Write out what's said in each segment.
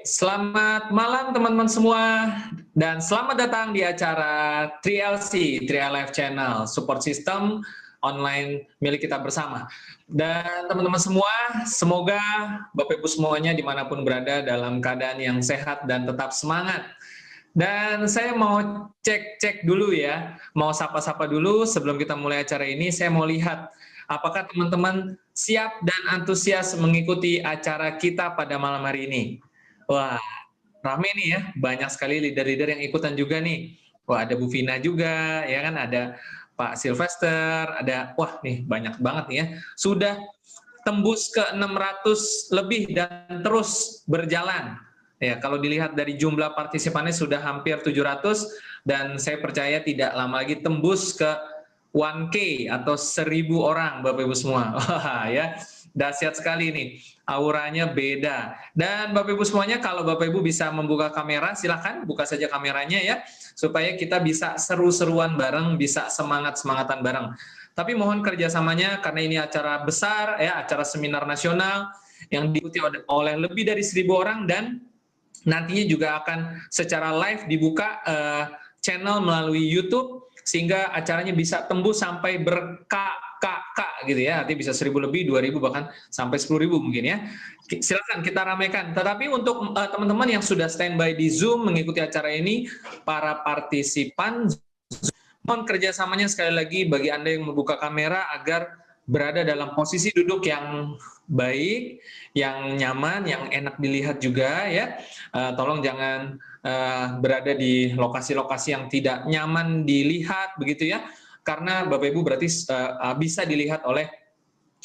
Selamat malam teman-teman semua, dan selamat datang di acara 3LC, 3Life Channel, support system online milik kita bersama. Dan teman-teman semua, semoga Bapak Ibu semuanya dimanapun berada dalam keadaan yang sehat dan tetap semangat. Dan saya mau cek dulu ya, mau sapa-sapa dulu sebelum kita mulai acara ini. Saya mau lihat apakah teman-teman siap dan antusias mengikuti acara kita pada malam hari ini. Wah, rame nih ya, banyak sekali leader-leader yang ikutan juga nih. Wah, ada Bu Vina juga, ya kan, ada Pak Sylvester, ada, wah nih banyak banget nih ya. Sudah tembus ke 600 lebih dan terus berjalan. Ya, kalau dilihat dari jumlah partisipannya sudah hampir 700, dan saya percaya tidak lama lagi tembus ke 1K atau 1000 orang, Bapak Ibu semua. Wah, ya. Dahsyat sekali nih, auranya beda. Dan Bapak Ibu semuanya, kalau Bapak Ibu bisa membuka kamera, silakan buka saja kameranya ya, supaya kita bisa seru-seruan bareng, bisa semangat-semangatan bareng. Tapi mohon kerjasamanya, karena ini acara besar, ya, acara seminar nasional, yang diikuti oleh lebih dari 1000 orang, dan nantinya juga akan secara live dibuka channel melalui YouTube, sehingga acaranya bisa tembus sampai berkak-kak gitu ya, nanti bisa 1000 lebih, 2000, bahkan sampai 10.000 mungkin ya. Silakan kita ramaikan. Tetapi untuk teman-teman yang sudah standby di Zoom mengikuti acara ini, para partisipan, mohon kerjasamanya sekali lagi bagi Anda yang membuka kamera agar berada dalam posisi duduk yang baik, yang nyaman, yang enak dilihat juga ya. Tolong jangan berada di lokasi-lokasi yang tidak nyaman dilihat begitu ya, karena Bapak Ibu berarti bisa dilihat oleh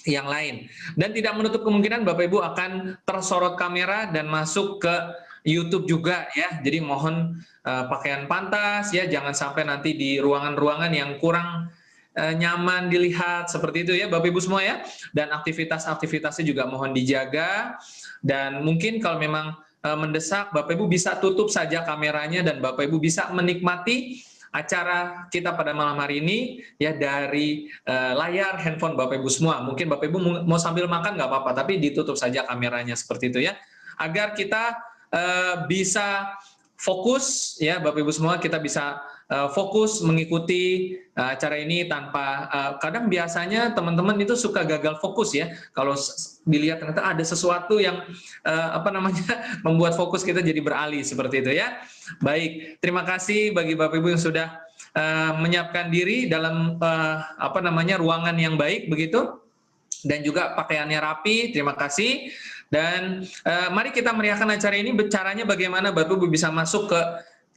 yang lain. Dan tidak menutup kemungkinan Bapak Ibu akan tersorot kamera dan masuk ke YouTube juga ya. Jadi mohon pakaian pantas ya, jangan sampai nanti di ruangan-ruangan yang kurang nyaman dilihat seperti itu ya Bapak Ibu semua ya. Dan aktivitas-aktivitasnya juga mohon dijaga, dan mungkin kalau memang mendesak, Bapak Ibu bisa tutup saja kameranya dan Bapak Ibu bisa menikmati acara kita pada malam hari ini ya dari layar handphone Bapak Ibu semua. Mungkin Bapak Ibu mau sambil makan nggak apa-apa, tapi ditutup saja kameranya seperti itu ya, agar kita bisa fokus ya Bapak Ibu semua, kita bisa fokus mengikuti acara ini tanpa kadang biasanya teman-teman itu suka gagal fokus ya, kalau dilihat ternyata ada sesuatu yang membuat fokus kita jadi beralih seperti itu ya. Baik, terima kasih bagi Bapak Ibu yang sudah menyiapkan diri dalam ruangan yang baik begitu, dan juga pakaiannya rapi. Terima kasih. Dan mari kita meriahkan acara ini. Caranya bagaimana Bapak Ibu bisa masuk ke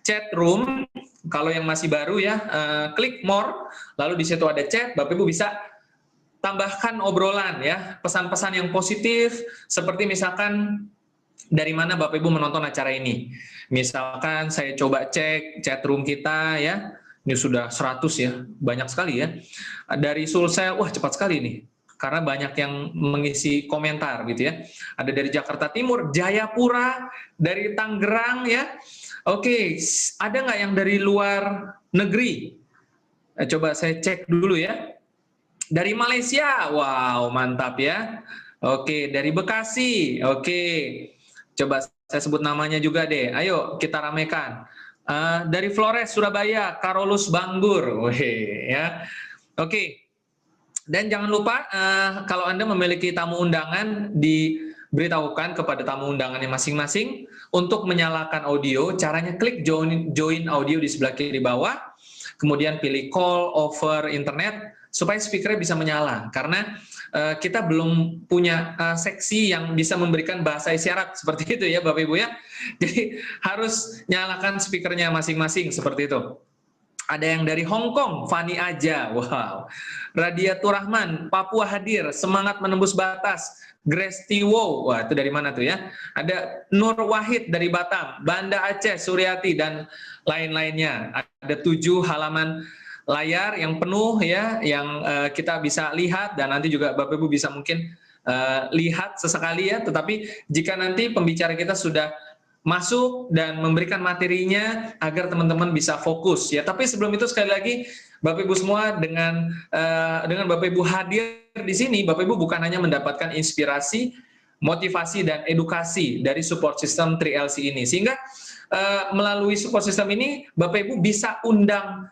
chat room? Kalau yang masih baru ya, klik more, lalu di situ ada chat. Bapak Ibu bisa tambahkan obrolan ya, pesan-pesan yang positif, seperti misalkan dari mana Bapak Ibu menonton acara ini. Misalkan saya coba cek chat room kita ya, ini sudah 100 ya, banyak sekali ya. Dari Sulsel, wah cepat sekali nih, karena banyak yang mengisi komentar gitu ya. Ada dari Jakarta Timur, Jayapura, dari Tangerang ya. Oke, ada nggak yang dari luar negeri? Coba saya cek dulu ya. Dari Malaysia, wow mantap ya. Oke, dari Bekasi, oke. Coba saya sebut namanya juga deh. Ayo kita ramekan. Dari Flores, Surabaya, Karolus Banggur, wih ya. Oke. Dan jangan lupa kalau Anda memiliki tamu undangan, diberitahukan kepada tamu undangannya masing-masing untuk menyalakan audio. Caranya klik join audio di sebelah kiri bawah, kemudian pilih call over internet supaya speakernya bisa menyala. Karena kita belum punya seksi yang bisa memberikan bahasa isyarat seperti itu ya Bapak Ibu ya. Jadi harus nyalakan speakernya masing-masing seperti itu. Ada yang dari Hong Kong, Fani Aja, wow. Radiatur Rahman, Papua hadir, semangat menembus batas. Grace Tiwo, wah itu dari mana tuh ya? Ada Nur Wahid dari Batam, Banda Aceh, Suryati, dan lain-lainnya. Ada 7 halaman layar yang penuh ya, yang kita bisa lihat, dan nanti juga Bapak Ibu bisa mungkin lihat sesekali ya. Tetapi jika nanti pembicara kita sudah masuk dan memberikan materinya agar teman-teman bisa fokus ya. Tapi sebelum itu sekali lagi Bapak Ibu semua, dengan Bapak Ibu hadir di sini, Bapak Ibu bukan hanya mendapatkan inspirasi, motivasi dan edukasi dari support system 3LC ini. Sehingga melalui support system ini Bapak Ibu bisa undang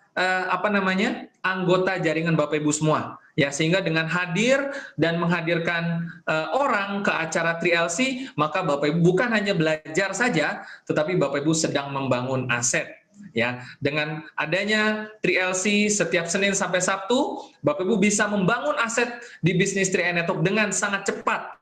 anggota jaringan Bapak Ibu semua. Ya, sehingga dengan hadir dan menghadirkan orang ke acara 3LC, maka Bapak Ibu bukan hanya belajar saja, tetapi Bapak Ibu sedang membangun aset. Ya, dengan adanya 3LC setiap Senin sampai Sabtu, Bapak Ibu bisa membangun aset di bisnis 3i Network dengan sangat cepat.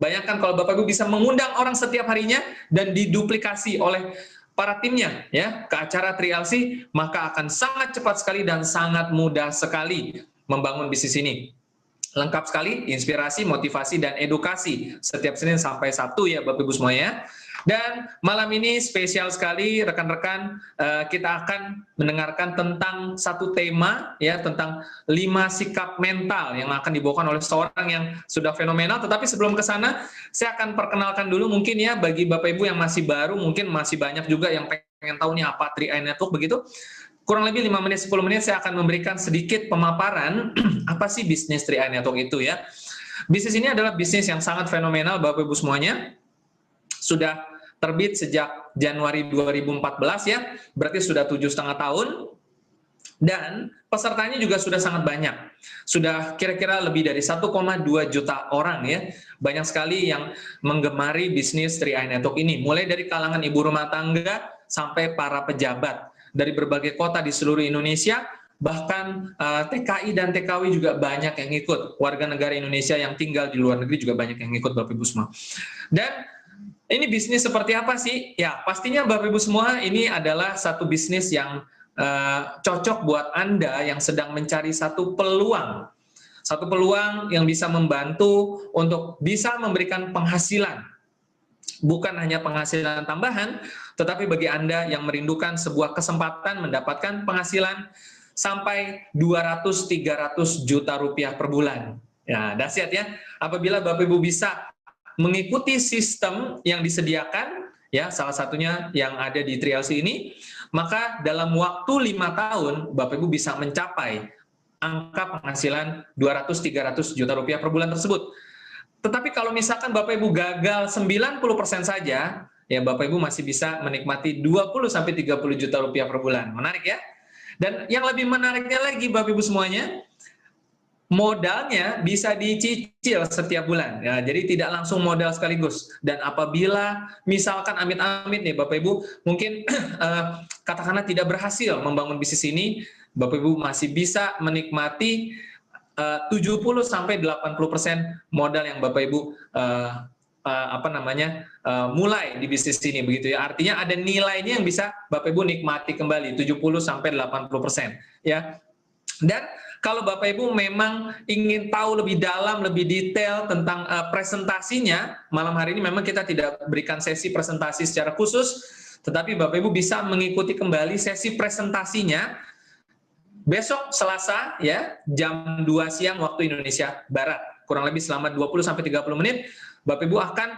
Bayangkan kalau Bapak Ibu bisa mengundang orang setiap harinya dan diduplikasi oleh para timnya ya ke acara 3LC, maka akan sangat cepat sekali dan sangat mudah sekali membangun bisnis ini. Lengkap sekali, inspirasi, motivasi, dan edukasi setiap Senin sampai Sabtu ya Bapak Ibu semuanya. Dan malam ini spesial sekali rekan-rekan, kita akan mendengarkan tentang satu tema ya, tentang 5 sikap mental yang akan dibawakan oleh seorang yang sudah fenomenal. Tetapi sebelum ke sana, saya akan perkenalkan dulu mungkin ya bagi Bapak Ibu yang masih baru, mungkin masih banyak juga yang pengen tahu nih apa 3i Network begitu. Kurang lebih 5 menit 10 menit saya akan memberikan sedikit pemaparan apa sih bisnis 3i Network itu ya. Bisnis ini adalah bisnis yang sangat fenomenal Bapak Ibu semuanya. Sudah terbit sejak Januari 2014 ya, berarti sudah 7,5 tahun. Dan pesertanya juga sudah sangat banyak. Sudah kira-kira lebih dari 1,2 juta orang ya. Banyak sekali yang menggemari bisnis 3i Network ini, mulai dari kalangan ibu rumah tangga sampai para pejabat dari berbagai kota di seluruh Indonesia, bahkan TKI dan TKW juga banyak yang ikut. Warga negara Indonesia yang tinggal di luar negeri juga banyak yang ikut Bapak Ibu semua. Dan ini bisnis seperti apa sih? Ya, pastinya Bapak Ibu semua ini adalah satu bisnis yang cocok buat Anda yang sedang mencari satu peluang. Satu peluang yang bisa membantu untuk bisa memberikan penghasilan. Bukan hanya penghasilan tambahan, tetapi bagi Anda yang merindukan sebuah kesempatan mendapatkan penghasilan sampai 200-300 juta rupiah per bulan. Ya, dahsyat ya. Apabila Bapak Ibu bisa mengikuti sistem yang disediakan, ya salah satunya yang ada di 3LC ini, maka dalam waktu 5 tahun Bapak Ibu bisa mencapai angka penghasilan 200-300 juta rupiah per bulan tersebut. Tetapi kalau misalkan Bapak Ibu gagal 90% saja, ya Bapak Ibu masih bisa menikmati 20-30 juta rupiah per bulan. Menarik ya? Dan yang lebih menariknya lagi Bapak Ibu semuanya, modalnya bisa dicicil setiap bulan. Ya, jadi tidak langsung modal sekaligus. Dan apabila misalkan amit-amit nih Bapak Ibu, mungkin katakanlah tidak berhasil membangun bisnis ini, Bapak Ibu masih bisa menikmati 70-80% modal yang Bapak Ibu mulai di bisnis ini begitu ya. Artinya ada nilainya yang bisa Bapak Ibu nikmati kembali 70-80% ya. Dan kalau Bapak Ibu memang ingin tahu lebih dalam, lebih detail tentang presentasinya, malam hari ini memang kita tidak berikan sesi presentasi secara khusus, tetapi Bapak Ibu bisa mengikuti kembali sesi presentasinya besok Selasa ya, jam 2 siang waktu Indonesia Barat. Kurang lebih selama 20-30 menit, Bapak Ibu akan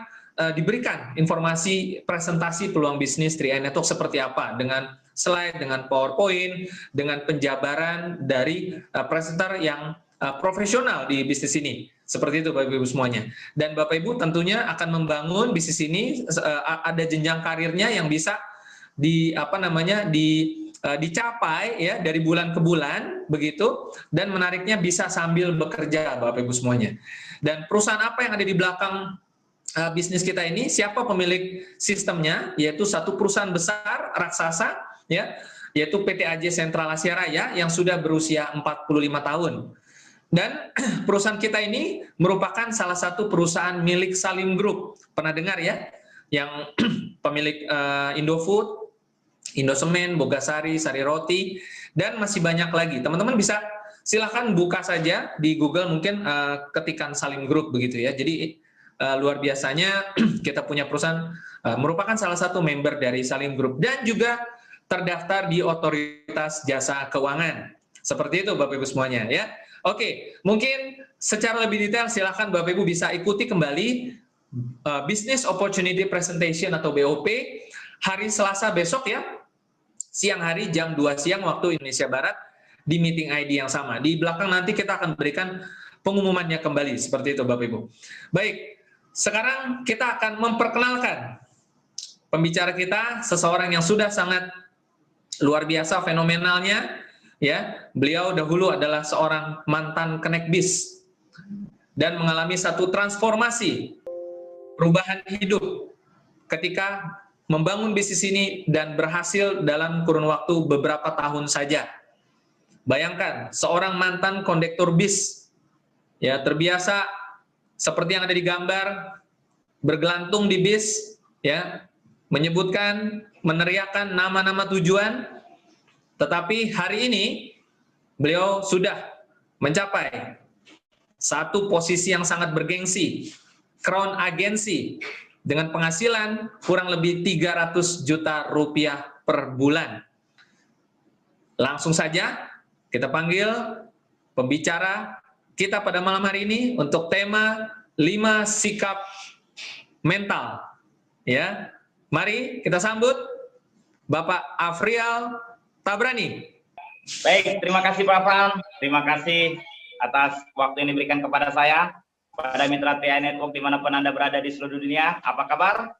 diberikan informasi presentasi peluang bisnis 3i Network seperti apa, dengan slide, dengan PowerPoint, dengan penjabaran dari presenter yang profesional di bisnis ini. Seperti itu Bapak Ibu semuanya. Dan Bapak Ibu tentunya akan membangun bisnis ini, ada jenjang karirnya yang bisa dicapai ya dari bulan ke bulan begitu, dan menariknya bisa sambil bekerja Bapak Ibu semuanya. Dan perusahaan apa yang ada di belakang bisnis kita ini, siapa pemilik sistemnya, yaitu satu perusahaan besar raksasa ya, yaitu PT AJ Sentral Asia Raya yang sudah berusia 45 tahun. Dan perusahaan kita ini merupakan salah satu perusahaan milik Salim Group. Pernah dengar ya? Yang pemilik Indofood, Indosemen, Bogasari, Sari Roti, dan masih banyak lagi. Teman-teman bisa silahkan buka saja di Google, mungkin ketikan Salim Group begitu ya. Jadi luar biasanya kita punya perusahaan merupakan salah satu member dari Salim Group dan juga terdaftar di Otoritas Jasa Keuangan. Seperti itu Bapak Ibu semuanya ya. Oke, mungkin secara lebih detail silahkan Bapak Ibu bisa ikuti kembali Business Opportunity Presentation atau BOP hari Selasa besok ya, siang hari jam 2 siang waktu Indonesia Barat di meeting ID yang sama. Di belakang nanti kita akan berikan pengumumannya kembali, seperti itu Bapak Ibu. Baik, sekarang kita akan memperkenalkan pembicara kita, seseorang yang sudah sangat luar biasa fenomenalnya ya. Beliau dahulu adalah seorang mantan kenek bis dan mengalami satu transformasi perubahan hidup ketika membangun bisnis ini dan berhasil dalam kurun waktu beberapa tahun saja. Bayangkan seorang mantan kondektur bis ya, terbiasa seperti yang ada di gambar, bergelantung di bis ya, menyebutkan, meneriakkan nama-nama tujuan, tetapi hari ini beliau sudah mencapai satu posisi yang sangat bergengsi, Crown Agency, dengan penghasilan kurang lebih 300 juta rupiah per bulan. Langsung saja kita panggil pembicara kita pada malam hari ini untuk tema 5 sikap mental. Ya, mari kita sambut Bapak Afrial Tabrani. Baik, terima kasih Pak Afan. Terima kasih atas waktu yang diberikan kepada saya, pada mitra TI Network dimanapun Anda berada di seluruh dunia. Apa kabar?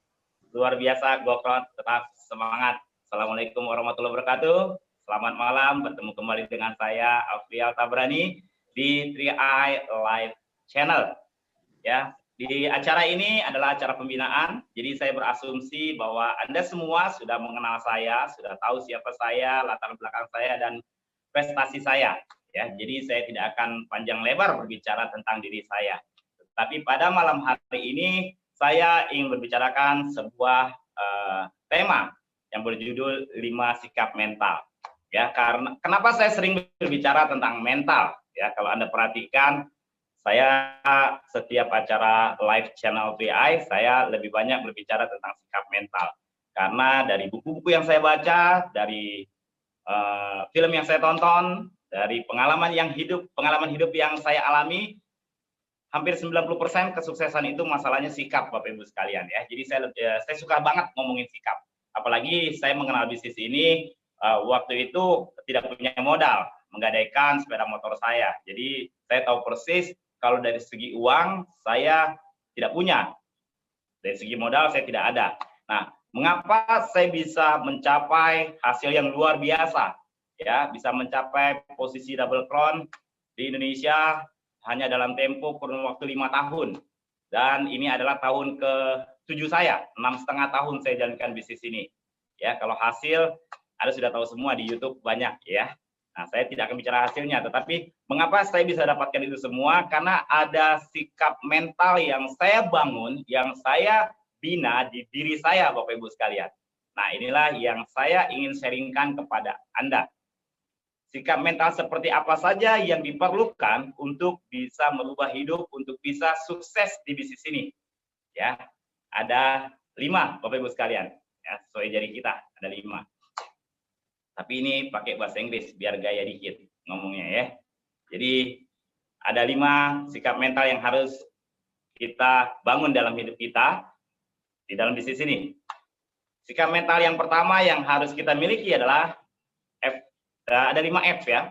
Luar biasa, gokron, tetap semangat. Assalamualaikum warahmatullahi wabarakatuh. Selamat malam, bertemu kembali dengan saya Afrial Tabrani di 3i Live Channel. Ya, di acara ini adalah acara pembinaan, jadi saya berasumsi bahwa Anda semua sudah mengenal saya, sudah tahu siapa saya, latar belakang saya, dan prestasi saya. Ya, jadi saya tidak akan panjang lebar berbicara tentang diri saya. Tapi pada malam hari ini saya ingin berbicarakan sebuah tema yang berjudul 5 sikap mental. Ya, karena kenapa saya sering berbicara tentang mental? Ya, kalau Anda perhatikan, saya setiap acara live channel TI, saya lebih banyak berbicara tentang sikap mental. Karena dari buku-buku yang saya baca, dari film yang saya tonton, dari pengalaman hidup yang saya alami, hampir 90% kesuksesan itu masalahnya sikap, Bapak Ibu sekalian ya. Jadi saya suka banget ngomongin sikap. Apalagi saya mengenal bisnis ini waktu itu tidak punya modal, menggadaikan sepeda motor saya. Jadi saya tahu persis kalau dari segi uang saya tidak punya, dari segi modal saya tidak ada. Nah, mengapa saya bisa mencapai hasil yang luar biasa? Ya, bisa mencapai posisi double crown di Indonesia hanya dalam tempo kurun waktu 5 tahun. Dan ini adalah tahun ke-7 saya, 6,5 tahun saya jalankan bisnis ini. Ya, kalau hasil Anda sudah tahu semua di YouTube banyak ya. Nah, saya tidak akan bicara hasilnya, tetapi mengapa saya bisa dapatkan itu semua? Karena ada sikap mental yang saya bangun, yang saya bina di diri saya, Bapak Ibu sekalian. Nah, inilah yang saya ingin sharingkan kepada Anda. Sikap mental seperti apa saja yang diperlukan untuk bisa merubah hidup, untuk bisa sukses di bisnis ini. Ya, ada 5, Bapak Ibu sekalian. Ya, sesuai jari kita, ada 5. Tapi ini pakai bahasa Inggris biar gaya dikit ngomongnya ya. Jadi ada 5 sikap mental yang harus kita bangun dalam hidup kita di dalam bisnis ini. Sikap mental yang pertama yang harus kita miliki adalah F. Ada 5 F ya.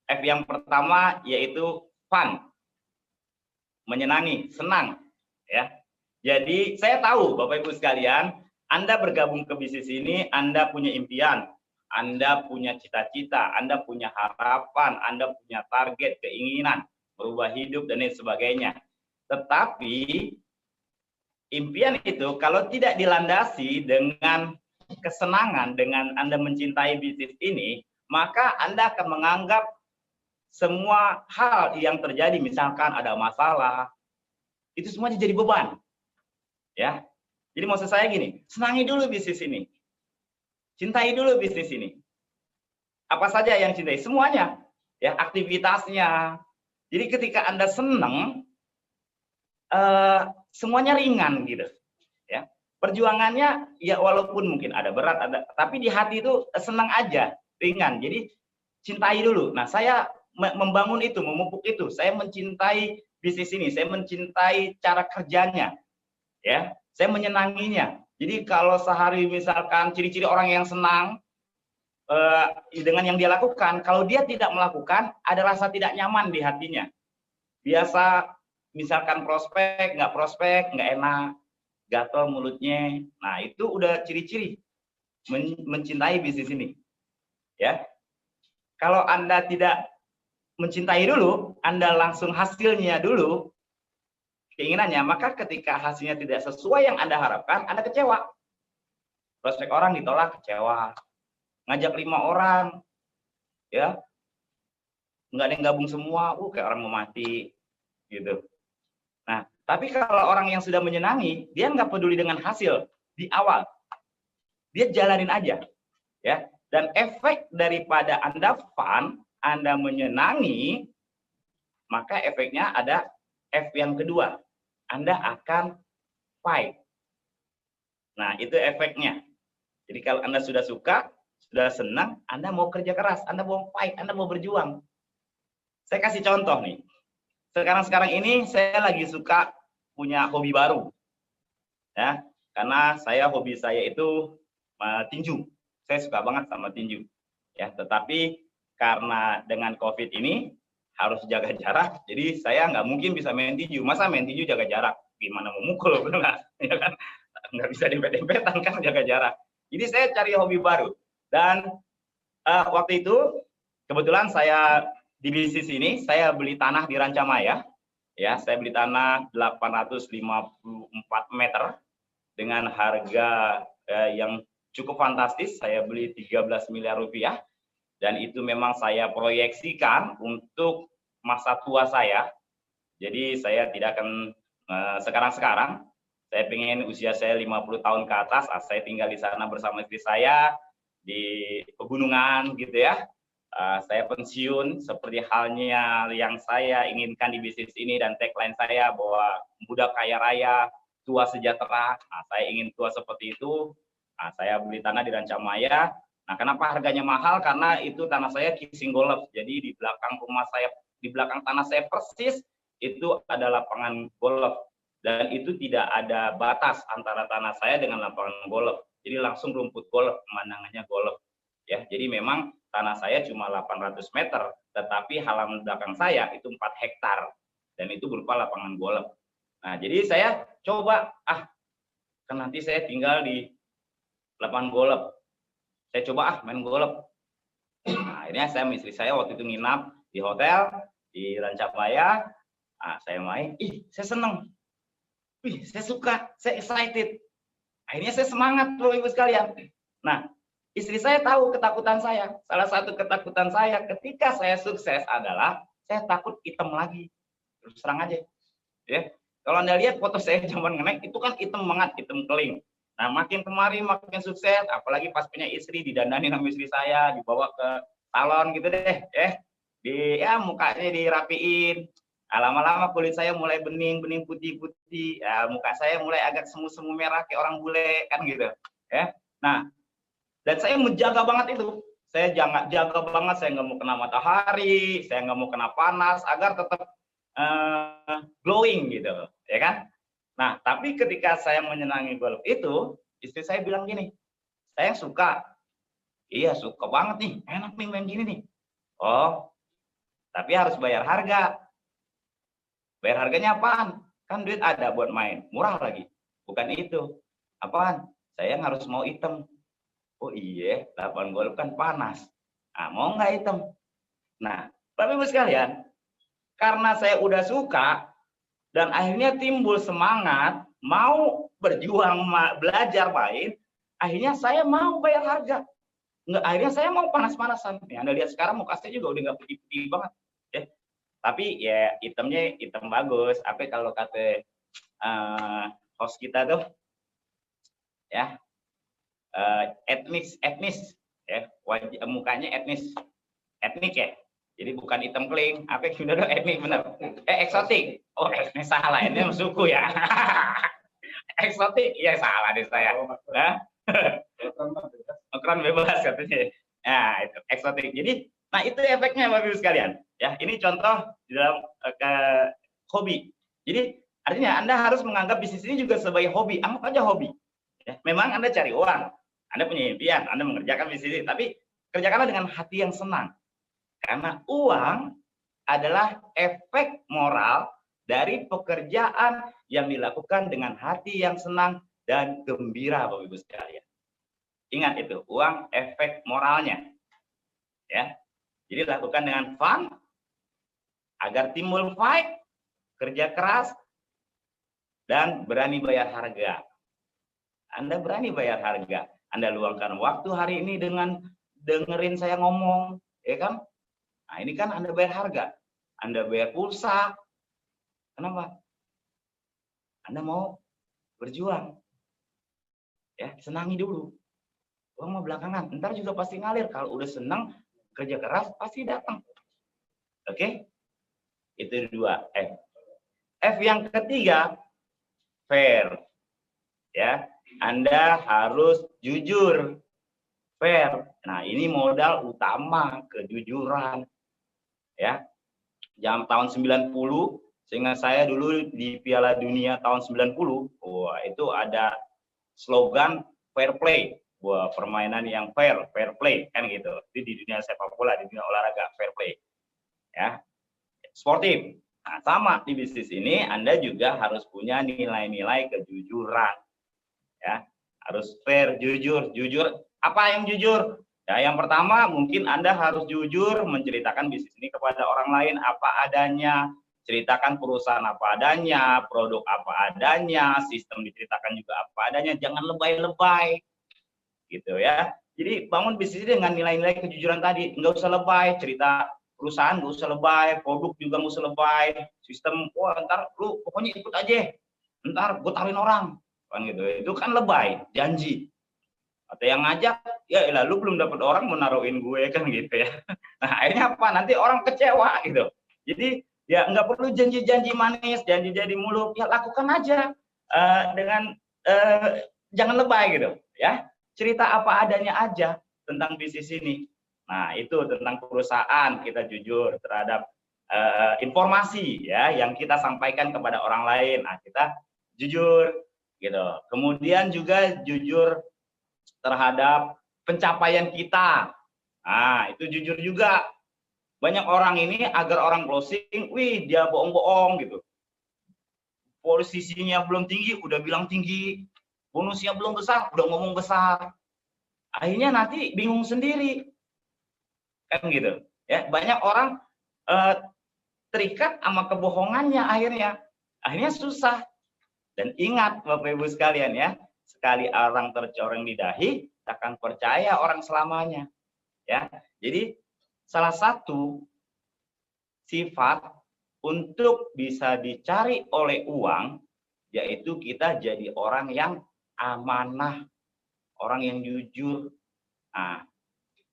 F yang pertama yaitu fun, menyenangi, senang, ya. Jadi saya tahu Bapak Ibu sekalian, Anda bergabung ke bisnis ini, Anda punya impian, Anda punya cita-cita, Anda punya harapan, Anda punya target, keinginan, berubah hidup dan lain sebagainya. Tetapi impian itu kalau tidak dilandasi dengan kesenangan, dengan Anda mencintai bisnis ini, maka Anda akan menganggap semua hal yang terjadi, misalkan ada masalah, itu semua jadi beban. Ya, jadi maksud saya gini, senangi dulu bisnis ini, cintai dulu bisnis ini. Apa saja yang cintai, semuanya, ya, aktivitasnya. Jadi ketika Anda senang, semuanya ringan gitu, ya. Perjuangannya ya walaupun mungkin ada berat, ada, tapi di hati itu senang aja, ringan. Jadi cintai dulu. Nah, saya membangun itu, memupuk itu. Saya mencintai bisnis ini, saya mencintai cara kerjanya. Ya, saya menyenanginya. Jadi kalau sehari misalkan ciri-ciri orang yang senang dengan yang dia lakukan, kalau dia tidak melakukan, ada rasa tidak nyaman di hatinya. Biasa misalkan prospek, nggak enak, gatel mulutnya. Nah, itu udah ciri-ciri mencintai bisnis ini. Ya, kalau Anda tidak mencintai dulu, Anda langsung hasilnya dulu, keinginannya, maka ketika hasilnya tidak sesuai yang Anda harapkan, Anda kecewa. Prospek orang ditolak, kecewa. Ngajak 5 orang, ya, nggak ada yang gabung semua, kayak orang mau mati, gitu. Nah, tapi kalau orang yang sudah menyenangi, dia nggak peduli dengan hasil di awal, dia jalanin aja, ya. Dan efek daripada Anda fun, Anda menyenangi, maka efeknya ada F yang kedua, Anda akan fight. Nah, itu efeknya. Jadi kalau Anda sudah suka, sudah senang, Anda mau kerja keras, Anda mau fight, Anda mau berjuang. Saya kasih contoh nih. Sekarang ini saya lagi suka punya hobi baru. Ya, karena hobi saya itu tinju. Saya suka banget sama tinju. Ya, tetapi karena dengan COVID ini harus jaga jarak, jadi saya nggak mungkin bisa main tinju. Masa main tinju jaga jarak? Gimana mau mukul? Ya kan? Nggak bisa dempet-dempetan kan, jaga jarak. Jadi saya cari hobi baru. Dan waktu itu kebetulan saya di bisnis ini, saya beli tanah di Rancamaya. Ya, saya beli tanah 854 meter dengan harga yang cukup fantastis. Saya beli 13 miliar rupiah. Dan itu memang saya proyeksikan untuk masa tua saya. Jadi saya tidak akan sekarang-sekarang. Saya pengen usia saya 50 tahun ke atas, saya tinggal di sana bersama istri saya, di pegunungan gitu ya. Saya pensiun seperti halnya yang saya inginkan di bisnis ini, dan tagline saya bahwa muda kaya raya, tua sejahtera. Nah, saya ingin tua seperti itu. Nah, saya beli tanah di Rancamaya. Nah, kenapa harganya mahal? Karena itu tanah saya kissing golf. Jadi di belakang rumah saya, di belakang tanah saya persis itu ada lapangan golf, dan itu tidak ada batas antara tanah saya dengan lapangan golf. Jadi langsung rumput golf, pemandangannya golf. Ya, jadi memang tanah saya cuma 800 meter, tetapi halaman belakang saya itu 4 hektar, dan itu berupa lapangan golf. Nah, jadi saya coba, kan nanti saya tinggal di lapangan golf. Saya coba main golf. Nah, akhirnya saya sama istri saya waktu itu nginap di hotel di Rancamaya. Nah, saya main, saya seneng. Saya suka, saya excited. Akhirnya saya semangat, Bapak Ibu sekalian. Nah, istri saya tahu ketakutan saya. Salah satu ketakutan saya ketika saya sukses adalah saya takut hitam lagi. Terus terang aja. Ya. Kalau Anda lihat foto saya zaman ngenek, itu kan hitam banget, hitam keling. Nah, makin kemari makin sukses, apalagi pas punya istri, didandani sama istri saya, dibawa ke salon gitu deh, ya, mukanya dirapiin. Nah, lama-lama kulit saya mulai bening putih-putih, ya, muka saya mulai agak semu-semu merah kayak orang bule kan gitu, ya. Nah, dan saya menjaga banget itu, saya jaga banget, saya nggak mau kena matahari, saya nggak mau kena panas, agar tetap glowing gitu, ya kan. Nah, tapi ketika saya menyenangi golf itu, istri saya bilang gini, saya suka. Iya, suka banget nih, enak nih main gini nih. Oh, tapi harus bayar harga. Bayar harganya apaan? Kan duit ada buat main, murah lagi. Bukan itu. Apaan? Saya harus mau item. Oh iya, 8 golf kan panas. Nah, mau nggak item? Nah, Bapak Ibu sekalian, karena saya udah suka dan akhirnya timbul semangat mau berjuang belajar main, akhirnya saya mau bayar harga. Nggak, akhirnya saya mau panas-panasan. Ya, Anda lihat sekarang muka saya juga udah nggak putih-putih banget. Ya. Tapi ya itemnya item bagus. Apa kalau kata host kita tuh, ya etnis ya, mukanya etnik ya. Jadi bukan hitam keling, apa yang sudah etnik benar. Eksotik. Oh, etnis salah, ini suku ya. Eksotik, ya salah deh saya. Okran bebas katanya. Nah, itu eksotik. Jadi, nah itu efeknya Bapak Ibu sekalian. Ya, ini contoh di dalam hobi. Jadi, artinya Anda harus menganggap bisnis ini juga sebagai hobi. Anggap aja hobi. Ya, memang Anda cari uang, Anda punya impian, Anda mengerjakan bisnis ini, tapi kerjakanlah dengan hati yang senang. Karena uang adalah efek moral dari pekerjaan yang dilakukan dengan hati yang senang dan gembira, Bapak Ibu sekalian. Ingat itu, uang efek moralnya. Ya. Jadi lakukan dengan fun agar timbul fight, kerja keras, dan berani bayar harga. Anda berani bayar harga. Anda luangkan waktu hari ini dengan dengerin saya ngomong, ya kan? Nah, ini kan Anda bayar harga. Anda bayar pulsa. Kenapa? Anda mau berjuang. Ya, senangi dulu. Uang mau belakangan. Ntar juga pasti ngalir. Kalau udah senang, kerja keras, pasti datang. Oke? Itu dua F. F yang ketiga, fair. Ya, Anda harus jujur. Fair. Nah, ini modal utama, kejujuran. Ya, jam tahun 90, sehingga saya dulu di Piala Dunia tahun 90, wah itu ada slogan fair play, wah permainan yang fair play kan gitu. Itu di dunia sepak bola, di dunia olahraga fair play, ya sportif. Nah, sama di bisnis ini Anda juga harus punya nilai-nilai kejujuran, ya harus fair, jujur. Apa yang jujur? Ya, yang pertama mungkin Anda harus jujur menceritakan bisnis ini kepada orang lain apa adanya, ceritakan perusahaan apa adanya, produk apa adanya, sistem diceritakan juga apa adanya, jangan lebay-lebay, gitu ya. Jadi bangun bisnis ini dengan nilai-nilai kejujuran tadi, nggak usah lebay, cerita perusahaan nggak usah lebay, produk juga nggak usah lebay, sistem, wah ntar lu pokoknya ikut aja, ntar gue tawarin orang, kan gitu. Itu kan lebay, janji. Atau yang ngajak, ya lalu belum dapat orang mau naruhin gue kan gitu ya. Nah akhirnya apa? Nanti orang kecewa gitu. Jadi ya nggak perlu janji-janji manis, janji-janji muluk, ya lakukan aja dengan jangan lebay gitu ya. Cerita apa adanya aja tentang bisnis ini. Nah itu tentang perusahaan, kita jujur terhadap informasi ya yang kita sampaikan kepada orang lain. Nah kita jujur gitu. Kemudian juga jujur terhadap pencapaian kita. Nah, itu jujur juga. Banyak orang ini agar orang closing, wih dia bohong-bohong gitu. Posisinya belum tinggi, udah bilang tinggi. Bonusnya belum besar, udah ngomong besar. Akhirnya nanti bingung sendiri. Kan gitu. Ya, banyak orang terikat sama kebohongannya akhirnya. Akhirnya susah. Dan ingat Bapak Ibu sekalian ya, sekali orang tercoreng di dahi, takkan percaya orang selamanya. Ya, jadi salah satu sifat untuk bisa dicari oleh uang, yaitu kita jadi orang yang amanah, orang yang jujur. Nah,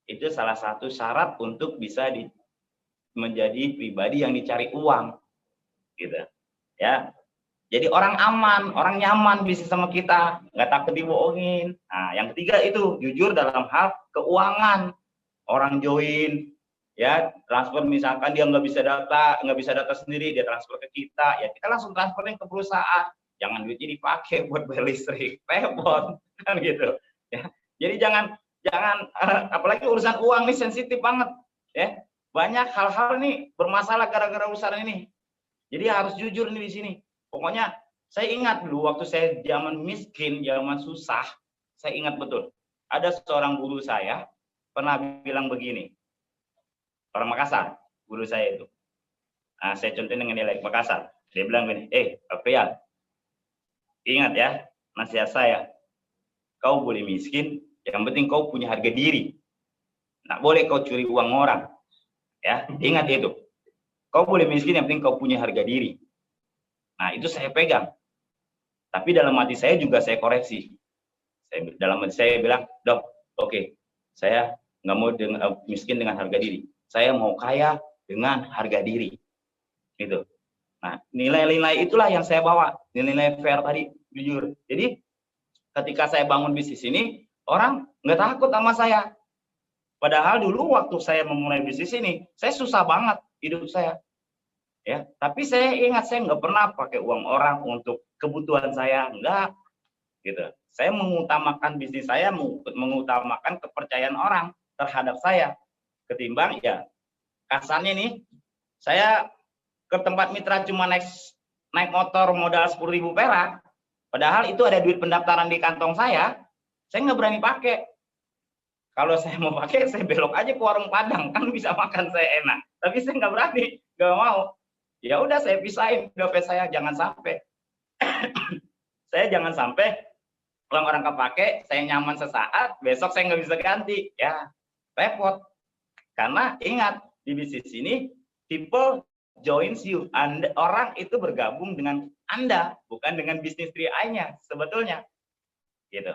itu salah satu syarat untuk bisa menjadi pribadi yang dicari uang, gitu. Ya. Jadi orang aman, orang nyaman bisnis sama kita, nggak takut dibohongin. Nah, yang ketiga itu jujur dalam hal keuangan. Orang join, ya transfer misalkan dia nggak bisa data sendiri, dia transfer ke kita, ya kita langsung transferin ke perusahaan. Jangan duitnya dipakai buat bayar listrik, repot, kan gitu. Ya, jadi jangan apalagi urusan uang nih sensitif banget, ya. Banyak hal-hal nih bermasalah gara-gara urusan ini. Jadi harus jujur nih di sini. Pokoknya saya ingat dulu waktu saya zaman miskin, zaman susah, saya ingat betul. Ada seorang guru saya pernah bilang begini, orang Makassar, guru saya itu. Nah, saya contohin dengan dialek Makassar. Dia bilang gini, Aprial, ingat ya, nasihat saya. Kau boleh miskin, yang penting kau punya harga diri. Nggak boleh kau curi uang orang. Ya, ingat itu. Kau boleh miskin, yang penting kau punya harga diri. Nah, itu saya pegang. Tapi dalam hati saya juga saya koreksi. Dalam hati saya bilang, Dok, oke, saya nggak mau miskin dengan harga diri. Saya mau kaya dengan harga diri. Gitu. Nah, nilai-nilai itulah yang saya bawa. Nilai-nilai fair tadi, jujur. Jadi, ketika saya bangun bisnis ini, orang nggak takut sama saya. Padahal dulu waktu saya memulai bisnis ini, saya susah banget hidup saya. Ya, tapi saya ingat saya nggak pernah pakai uang orang untuk kebutuhan saya, enggak. Gitu. Saya mengutamakan bisnis saya, mengutamakan kepercayaan orang terhadap saya. Ketimbang ya, kasarnya nih, saya ke tempat mitra cuma naik motor modal 10.000 perak, padahal itu ada duit pendaftaran di kantong saya nggak berani pakai. Kalau saya mau pakai, saya belok aja ke warung Padang, kan bisa makan saya enak. Tapi saya nggak berani, nggak mau. Ya udah saya pisahin dompet saya, jangan sampai. Saya jangan sampai uang orang kepake, saya nyaman sesaat, besok saya nggak bisa ganti. Ya, repot. Karena ingat, di bisnis ini, people joins you. Orang itu bergabung dengan Anda, bukan dengan bisnis 3i-nya sebetulnya. Gitu.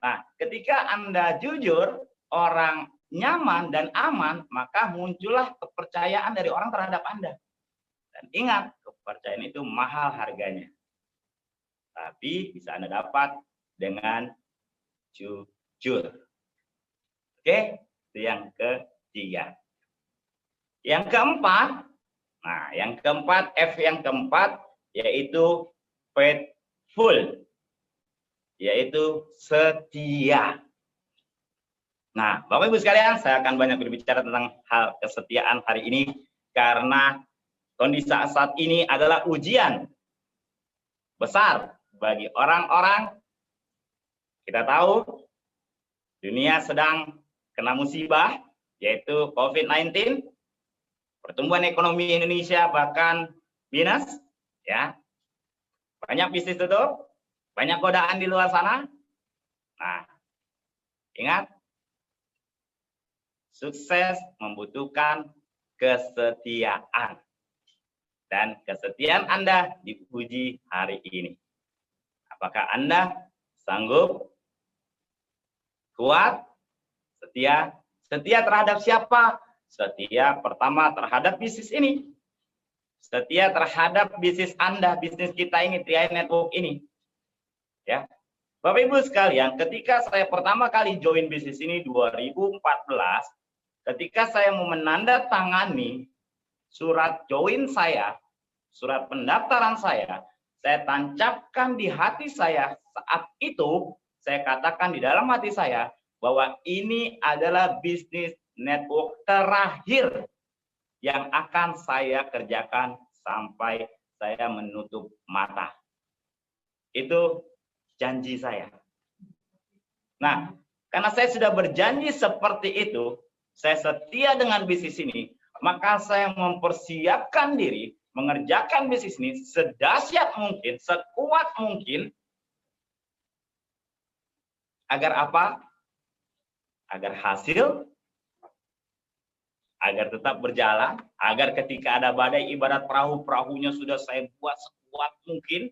Nah, ketika Anda jujur, orang nyaman dan aman, maka muncullah kepercayaan dari orang terhadap Anda. Dan ingat, kepercayaan itu mahal harganya. Tapi bisa Anda dapat dengan jujur. Oke, itu yang ketiga. Yang keempat, F yang keempat, yaitu faithful, yaitu setia. Nah, Bapak Ibu sekalian, saya akan banyak berbicara tentang hal kesetiaan hari ini, karena kondisi saat ini adalah ujian besar bagi orang-orang. Kita tahu dunia sedang kena musibah, yaitu COVID-19. Pertumbuhan ekonomi Indonesia bahkan minus, ya. Banyak bisnis tutup, banyak godaan di luar sana. Nah, ingat, sukses membutuhkan kesetiaan. Dan kesetiaan Anda diuji hari ini. Apakah Anda sanggup, kuat, setia? Setia terhadap siapa? Setia pertama terhadap bisnis ini. Setia terhadap bisnis Anda, bisnis kita ini, 3i Network ini. Ya. Bapak Ibu sekalian, ketika saya pertama kali join bisnis ini 2014, ketika saya mau menandatangani surat join saya, surat pendaftaran saya tancapkan di hati saya. Saat itu saya katakan di dalam hati saya bahwa ini adalah bisnis network terakhir yang akan saya kerjakan sampai saya menutup mata. Itu janji saya. Nah, karena saya sudah berjanji seperti itu, saya setia dengan bisnis ini, maka saya mempersiapkan diri mengerjakan bisnis ini sedahsyat mungkin, sekuat mungkin. Agar apa? Agar hasil, agar tetap berjalan, agar ketika ada badai, ibarat perahu-perahunya sudah saya buat sekuat mungkin,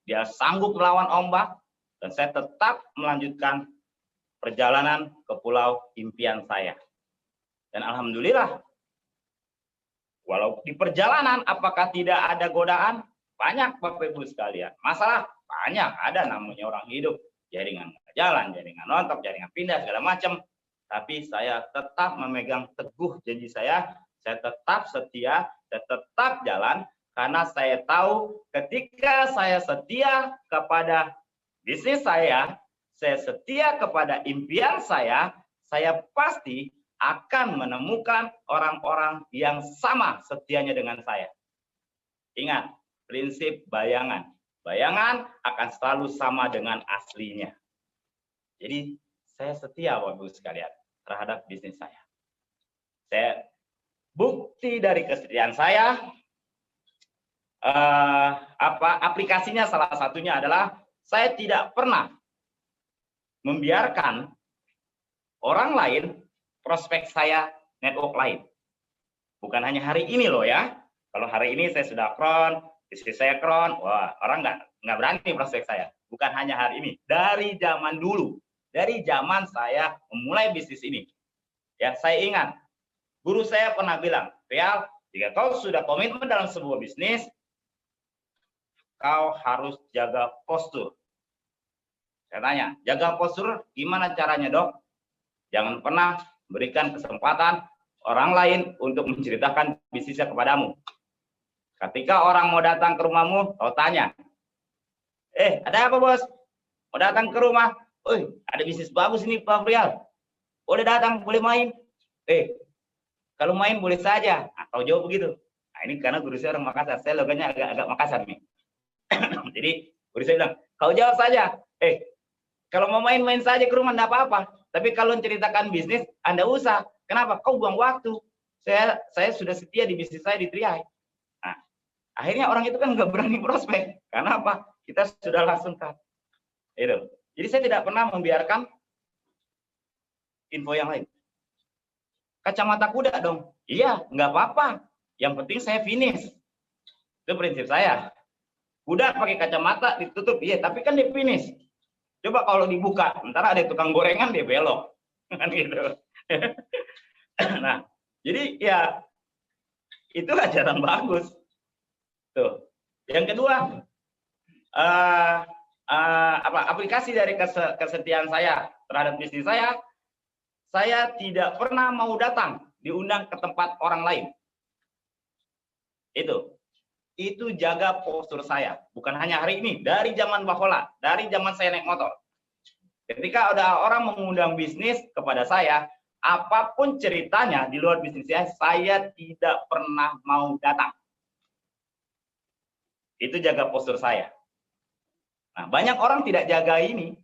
dia sanggup melawan ombak, dan saya tetap melanjutkan perjalanan ke pulau impian saya. Dan alhamdulillah, walau di perjalanan apakah tidak ada godaan? Banyak Bapak Ibu sekalian. Masalah banyak, ada namanya orang hidup. Jaringan jalan, jaringan rontok, jaringan pindah, segala macam. Tapi saya tetap memegang teguh janji saya tetap setia, saya tetap jalan. Karena saya tahu ketika saya setia kepada bisnis saya setia kepada impian saya pasti akan menemukan orang-orang yang sama setianya dengan saya. Ingat, prinsip bayangan. Bayangan akan selalu sama dengan aslinya. Jadi saya setia Bapak Ibu sekalian terhadap bisnis saya. Bukti dari kesetiaan saya, aplikasinya salah satunya adalah saya tidak pernah membiarkan orang lain prospek saya network lain. Bukan hanya hari ini loh ya. Kalau hari ini saya sudah kron, istri saya kron, wah orang nggak berani prospek saya. Bukan hanya hari ini, dari zaman dulu, dari zaman saya memulai bisnis ini. Ya, saya ingat guru saya pernah bilang, Real, jika kau sudah komitmen dalam sebuah bisnis, kau harus jaga postur. Saya tanya, jaga postur gimana caranya dok? Jangan pernah berikan kesempatan orang lain untuk menceritakan bisnisnya kepadamu. Ketika orang mau datang ke rumahmu, kau tanya, ada apa bos? Mau datang ke rumah? Ada bisnis bagus ini Pak Frial. Boleh datang, boleh main. Kalau main boleh saja. Kau jawab begitu. Nah, ini karena guru saya orang Makassar. Saya logatnya agak Makassar nih. Jadi guru saya bilang, kau jawab saja. Kalau mau main-main saja ke rumah enggak apa-apa. Tapi kalau menceritakan bisnis, Anda usah. Kenapa? Kau buang waktu. Saya sudah setia di bisnis saya di Triai. Nah, akhirnya orang itu kan nggak berani prospek. Karena apa? Kita sudah langsung cut. Itu. Jadi saya tidak pernah membiarkan info yang lain. Kacamata kuda dong. Iya, nggak apa-apa. Yang penting saya finish. Itu prinsip saya. Kuda pakai kacamata ditutup, iya, tapi kan dia finish. Coba kalau dibuka, ntar ada tukang gorengan dia belok, kan gitu. Nah, jadi ya itu ajaran bagus. Tuh. Yang kedua, aplikasi dari kesetiaan saya terhadap bisnis saya tidak pernah mau datang diundang ke tempat orang lain. Itu jaga postur saya. Bukan hanya hari ini, dari zaman Bahola, dari zaman saya naik motor. Ketika ada orang mengundang bisnis kepada saya, apapun ceritanya di luar bisnis saya tidak pernah mau datang. Itu jaga postur saya. Nah, banyak orang tidak jaga ini.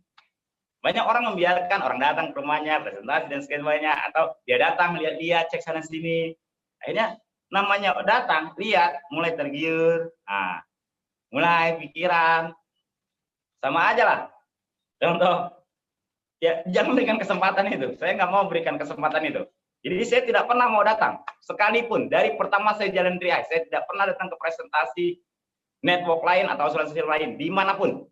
Banyak orang membiarkan orang datang ke rumahnya, presentasi dan sebagainya, atau dia datang, lihat-lihat, cek sana sini. Akhirnya namanya datang, lihat, mulai tergiur, mulai pikiran, sama aja lah. Contoh, ya jangan berikan kesempatan itu. Saya nggak mau berikan kesempatan itu. Jadi saya tidak pernah mau datang, sekalipun dari pertama saya jalan Triai, saya tidak pernah datang ke presentasi network lain atau asuransi lain, dimanapun.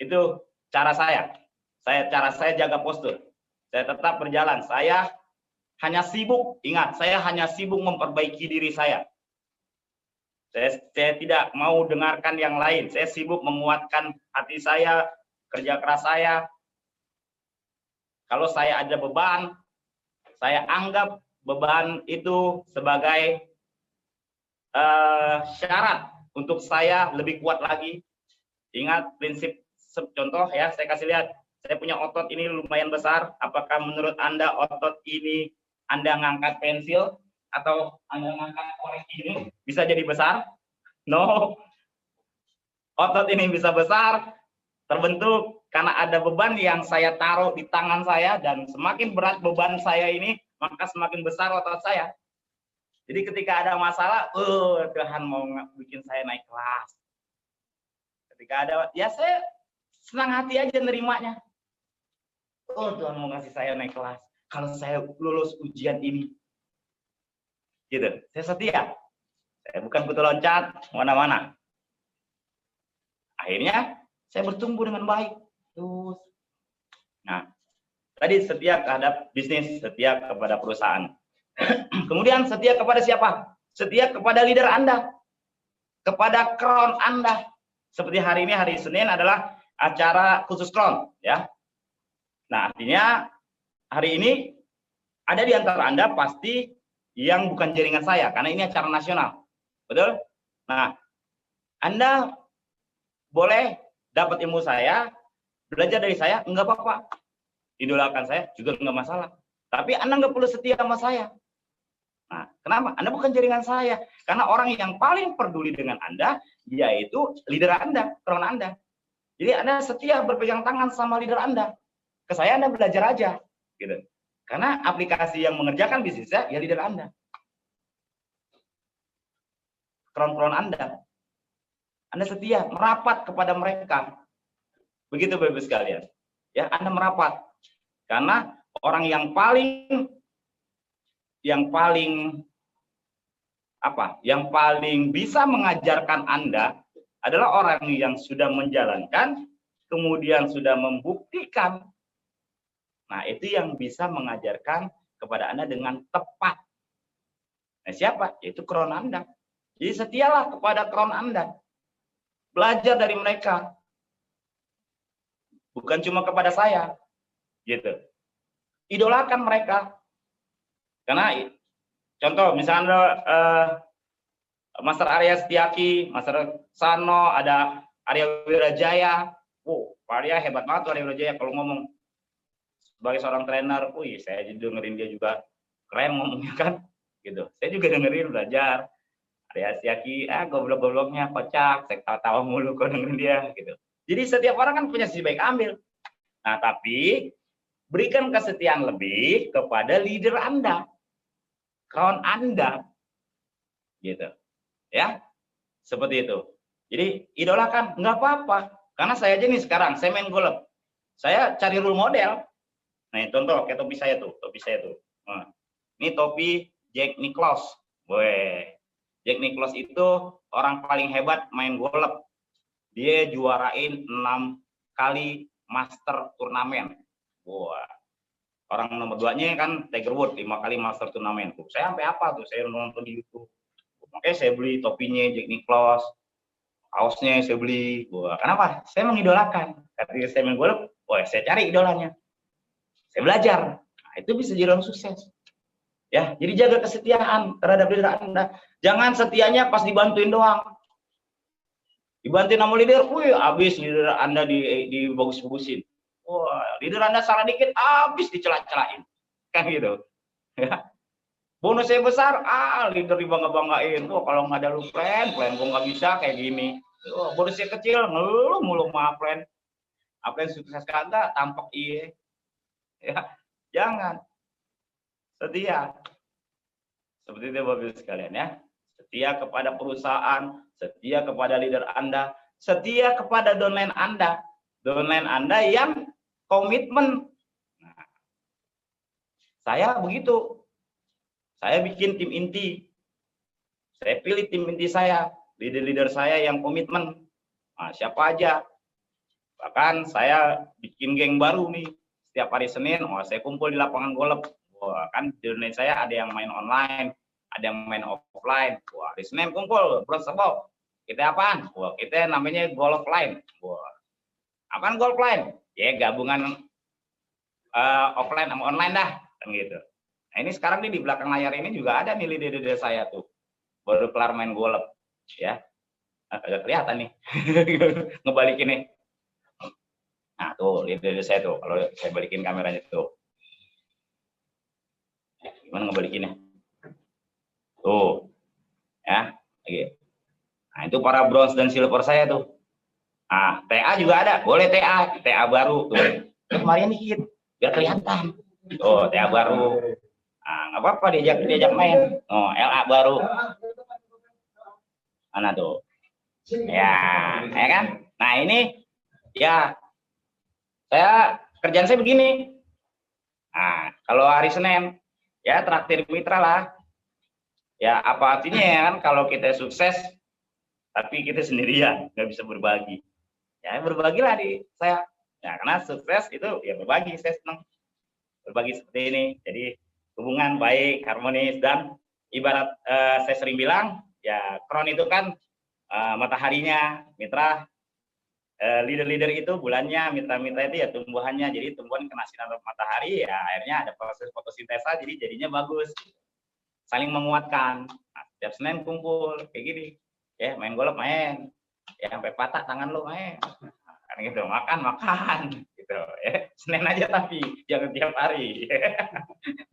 Itu cara saya. Cara saya jaga postur. Saya tetap berjalan. Saya hanya sibuk, ingat, saya hanya sibuk memperbaiki diri saya. Saya tidak mau dengarkan yang lain. Saya sibuk menguatkan hati saya, kerja keras saya. Kalau saya ada beban, saya anggap beban itu sebagai syarat untuk saya lebih kuat lagi. Ingat prinsip, contoh ya, saya kasih lihat. Saya punya otot ini lumayan besar. Apakah menurut Anda otot ini Anda ngangkat pensil atau Anda ngangkat korek ini bisa jadi besar? No. Otot ini bisa besar terbentuk karena ada beban yang saya taruh di tangan saya, dan semakin berat beban saya ini, maka semakin besar otot saya. Jadi ketika ada masalah, Tuhan mau bikin saya naik kelas. Ketika ada, ya saya senang hati aja nerimanya. Tuhan mau ngasih saya naik kelas. Kalau saya lulus ujian ini, gitu. Saya setia. Saya bukan butuh loncat mana-mana. Akhirnya saya bertumbuh dengan baik. Terus, nah, tadi setia terhadap bisnis, setia kepada perusahaan. Kemudian setia kepada siapa? Setia kepada leader Anda, kepada crown Anda. Seperti hari ini, hari Senin adalah acara khusus crown, ya. Nah, artinya hari ini ada di antara Anda pasti yang bukan jaringan saya, karena ini acara nasional. Betul? Nah, Anda boleh dapat ilmu saya, belajar dari saya, enggak apa-apa. Idolakan saya juga enggak masalah. Tapi Anda enggak perlu setia sama saya. Nah, kenapa? Anda bukan jaringan saya. Karena orang yang paling peduli dengan Anda, yaitu leader Anda, crown Anda. Jadi Anda setia berpegang tangan sama leader Anda. Ke saya Anda belajar aja. Gitu. Karena aplikasi yang mengerjakan bisnisnya, ya leader Anda. Crown Anda. Anda setia, merapat kepada mereka. Begitu Bapak-Ibu sekalian. Ya, Anda merapat. Karena orang yang paling bisa mengajarkan Anda adalah orang yang sudah menjalankan, kemudian sudah membuktikan. Nah, itu yang bisa mengajarkan kepada Anda dengan tepat. Nah, siapa? Yaitu crown Anda. Jadi setialah kepada crown Anda. Belajar dari mereka. Bukan cuma kepada saya. Gitu. Idolakan mereka. Karena contoh misalnya Master Arya Setiaki, Master Sano, ada Arya Wirajaya. Pak Arya hebat banget tuh Arya Wirajaya kalau ngomong sebagai seorang trainer. Saya dengerin dia juga keren ngomongnya kan, gitu. Saya juga dengerin belajar. Arya Setiaki, goblok-gobloknya kocak, saya tawa-tawa mulu kalau dengerin dia, gitu. Jadi setiap orang kan punya sisi baik, ambil. Nah, tapi berikan kesetiaan lebih kepada leader Anda, crown Anda, gitu. Ya, seperti itu. Jadi idolakan, nggak apa-apa. Karena saya aja nih sekarang, saya main golf. Saya cari role model. Nah, contoh kayak topi saya tuh. Nah, ini topi Jack Nicklaus. Jack Nicklaus itu orang paling hebat main golf. Dia juarain 6 kali master turnamen. Orang nomor 2-nya kan Tiger Woods, 5 kali master turnamen. Saya sampai apa tuh? Saya nonton di YouTube. Makanya saya beli topinya Jack Nicklaus, kaosnya saya beli. Kenapa? Saya mengidolakan. Ketika saya main golf, saya cari idolanya. Saya belajar. Nah, itu bisa jadi orang sukses. Ya, jadi jaga kesetiaan terhadap leader Anda. Jangan setianya pas dibantuin doang. Dibantuin sama leader, habis leader Anda dibagus-bagusin. Leader Anda salah dikit, habis dicela-celain. Kan gitu. Ya. Bonusnya besar, leader dibangga-banggain. Kalau nggak ada lu plan gue nggak bisa kayak gini. Bonusnya kecil, ngeluh mulu sama plan. Apa yang sukses kagak, tampak iya. Ya, jangan. Setia. Seperti itu Bapak-Ibu sekalian ya. Setia kepada perusahaan, setia kepada leader Anda, setia kepada downline Anda. Downline Anda yang komitmen. Nah, saya begitu. Saya bikin tim inti. Saya pilih tim inti saya, leader-leader saya yang komitmen. Nah, siapa aja. Bahkan saya bikin geng baru nih. Setiap hari Senin, saya kumpul di lapangan golf. Kan di Indonesia saya ada yang main online, ada yang main offline. Di Senin kumpul, bro sebab. Kita apaan? Kita namanya golf line. Apaan golf line? Ya gabungan offline sama online dah, kan gitu. Nah, ini sekarang nih di belakang layar ini juga ada nih leader-leader saya tuh. Baru kelar main golf, ya. Agak kelihatan nih. Ngebalikin nih. Nah, tuh leader-leader saya tuh. Kalau saya balikin kameranya tuh. Gimana ngebalikinnya? Tuh. Ya, lagi. Nah, itu para bronze dan silver saya tuh. Nah, TA juga ada. Boleh TA baru tuh. Kemarin dikit biar kelihatan. Tuh, TA baru. Nah, nggak apa-apa diajak main. LA baru. Mana tuh? Ya kan? Nah, ini ya saya kerjaan saya begini. Nah, kalau hari Senin ya traktir mitra lah. Ya apa artinya ya kan kalau kita sukses tapi kita sendirian nggak bisa berbagi. Ya berbagilah di saya. Ya karena sukses itu ya berbagi, saya senang berbagi seperti ini. Jadi hubungan baik, harmonis, dan ibarat saya sering bilang, ya crown itu kan mataharinya, mitra, leader-leader itu bulannya, mitra-mitra itu ya tumbuhannya. Jadi tumbuhan kena sinar matahari, ya akhirnya ada proses fotosintesa, jadi jadinya bagus. Saling menguatkan. Nah, setiap Senin kumpul, kayak gini. Ya main golf main. Ya sampai patah tangan lo main. Kan gitu, makan. Gitu ya. Senin aja tapi jangan tiap hari.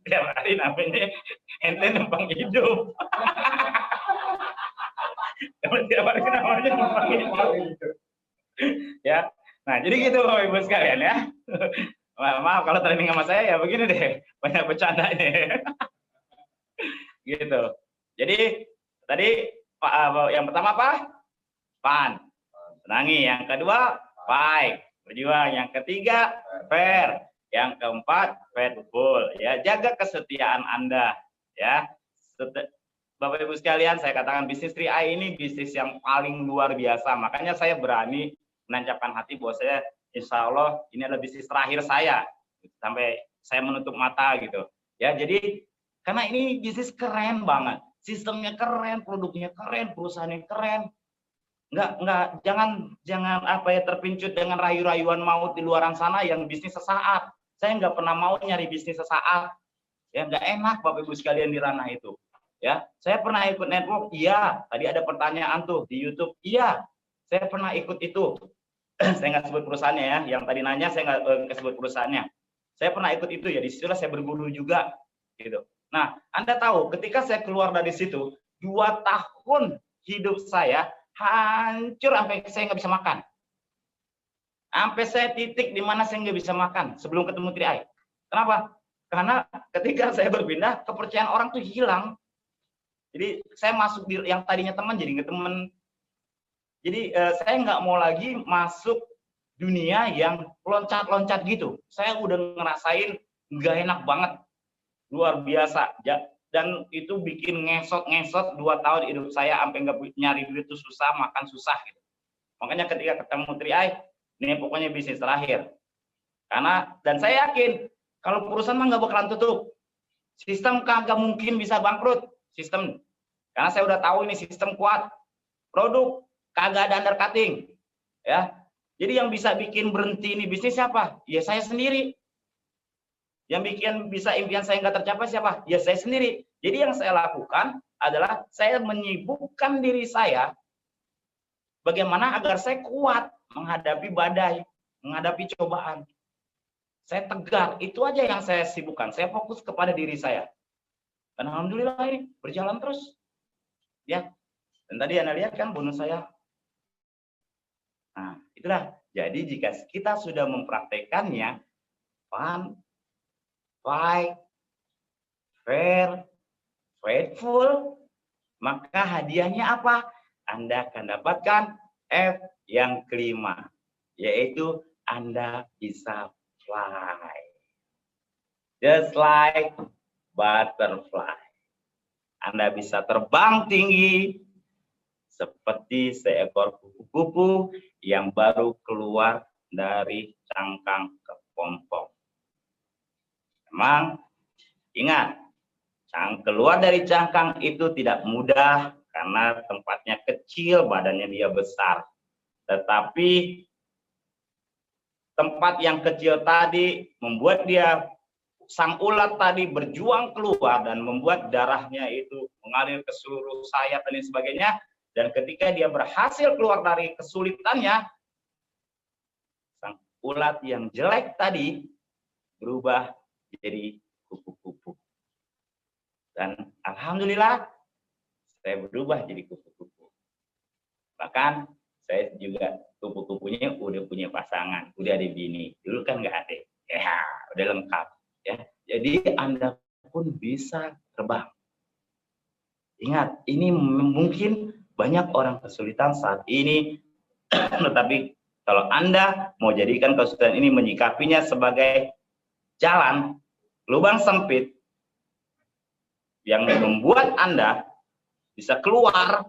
Tiap hari namanya ente numpang hidup. Kalau tiap hari namanya numpang hidup. Ya, nah jadi gitu Bapak Ibu sekalian ya. Maaf kalau training sama saya ya begini deh, banyak bercandanya. Gitu. Jadi tadi yang pertama apa? Fun, senangi. Yang kedua, fight, berjuang. Yang ketiga, fair. Yang keempat, faithful. Ya, jaga kesetiaan Anda. Ya, Bapak Ibu sekalian, saya katakan bisnis 3i ini bisnis yang paling luar biasa. Makanya saya berani menancapkan hati bahwa saya, insya Allah ini adalah bisnis terakhir saya sampai saya menutup mata gitu. Ya, jadi karena ini bisnis keren banget, sistemnya keren, produknya keren, perusahaannya keren. Jangan apa ya terpincut dengan rayu-rayuan maut di luaran sana yang bisnis sesaat. Saya nggak pernah mau nyari bisnis sesaat. Ya nggak enak Bapak Ibu sekalian di ranah itu. Ya, saya pernah ikut network, iya. Tadi ada pertanyaan tuh di YouTube, iya. Saya pernah ikut itu. Saya nggak sebut perusahaannya ya. Yang tadi nanya saya nggak sebut perusahaannya. Saya pernah ikut itu ya. Di situlah saya berguru juga, gitu. Nah, Anda tahu ketika saya keluar dari situ, 2 tahun hidup saya hancur sampai saya nggak bisa makan. Sampai saya titik di mana saya nggak bisa makan sebelum ketemu 3i. Kenapa? Karena ketika saya berpindah, kepercayaan orang tuh hilang. Jadi saya masuk di yang tadinya teman jadi nggak teman. Jadi saya nggak mau lagi masuk dunia yang loncat-loncat gitu. Saya udah ngerasain nggak enak banget, luar biasa. Dan itu bikin ngesot-ngesot 2 tahun hidup saya sampai nggak nyari duit itu susah, makan susah gitu. Makanya ketika ketemu 3i, ini pokoknya bisnis terakhir. Karena dan saya yakin kalau perusahaan mah nggak bakalan tutup. Sistem kagak mungkin bisa bangkrut. Sistem. Karena saya udah tahu ini sistem kuat. Produk kagak ada undercutting. Ya. Jadi yang bisa bikin berhenti ini bisnis siapa? Ya saya sendiri. Yang bikin bisa impian saya nggak tercapai siapa? Ya saya sendiri. Jadi yang saya lakukan adalah saya menyibukkan diri saya bagaimana agar saya kuat menghadapi badai, menghadapi cobaan. Saya tegar, itu aja yang saya sibukkan. Saya fokus kepada diri saya. Dan alhamdulillah ini berjalan terus. Ya. Dan tadi Anda lihat kan bonus saya. Nah, itulah. Jadi jika kita sudah mempraktekannya, fun, fight, fair, faithful, maka hadiahnya apa? Anda akan dapatkan F yang kelima, yaitu Anda bisa fly. Just like butterfly. Anda bisa terbang tinggi seperti seekor kupu-kupu yang baru keluar dari cangkang kepompong. Memang ingat, keluar dari cangkang itu tidak mudah karena tempatnya kecil, badannya dia besar. Tetapi tempat yang kecil tadi membuat dia, sang ulat tadi berjuang keluar dan membuat darahnya itu mengalir ke seluruh sayap dan sebagainya. Dan ketika dia berhasil keluar dari kesulitannya, sang ulat yang jelek tadi berubah jadi kupu-kupu. Dan alhamdulillah saya berubah jadi kupu-kupu. Bahkan saya juga kupu-kupunya udah punya pasangan, udah ada bini. Dulu kan nggak ada. Ya, udah lengkap. Ya, jadi Anda pun bisa terbang. Ingat, ini mungkin banyak orang kesulitan saat ini, tetapi kalau Anda mau jadikan kesulitan ini menyikapinya sebagai jalan, lubang sempit yang membuat Anda bisa keluar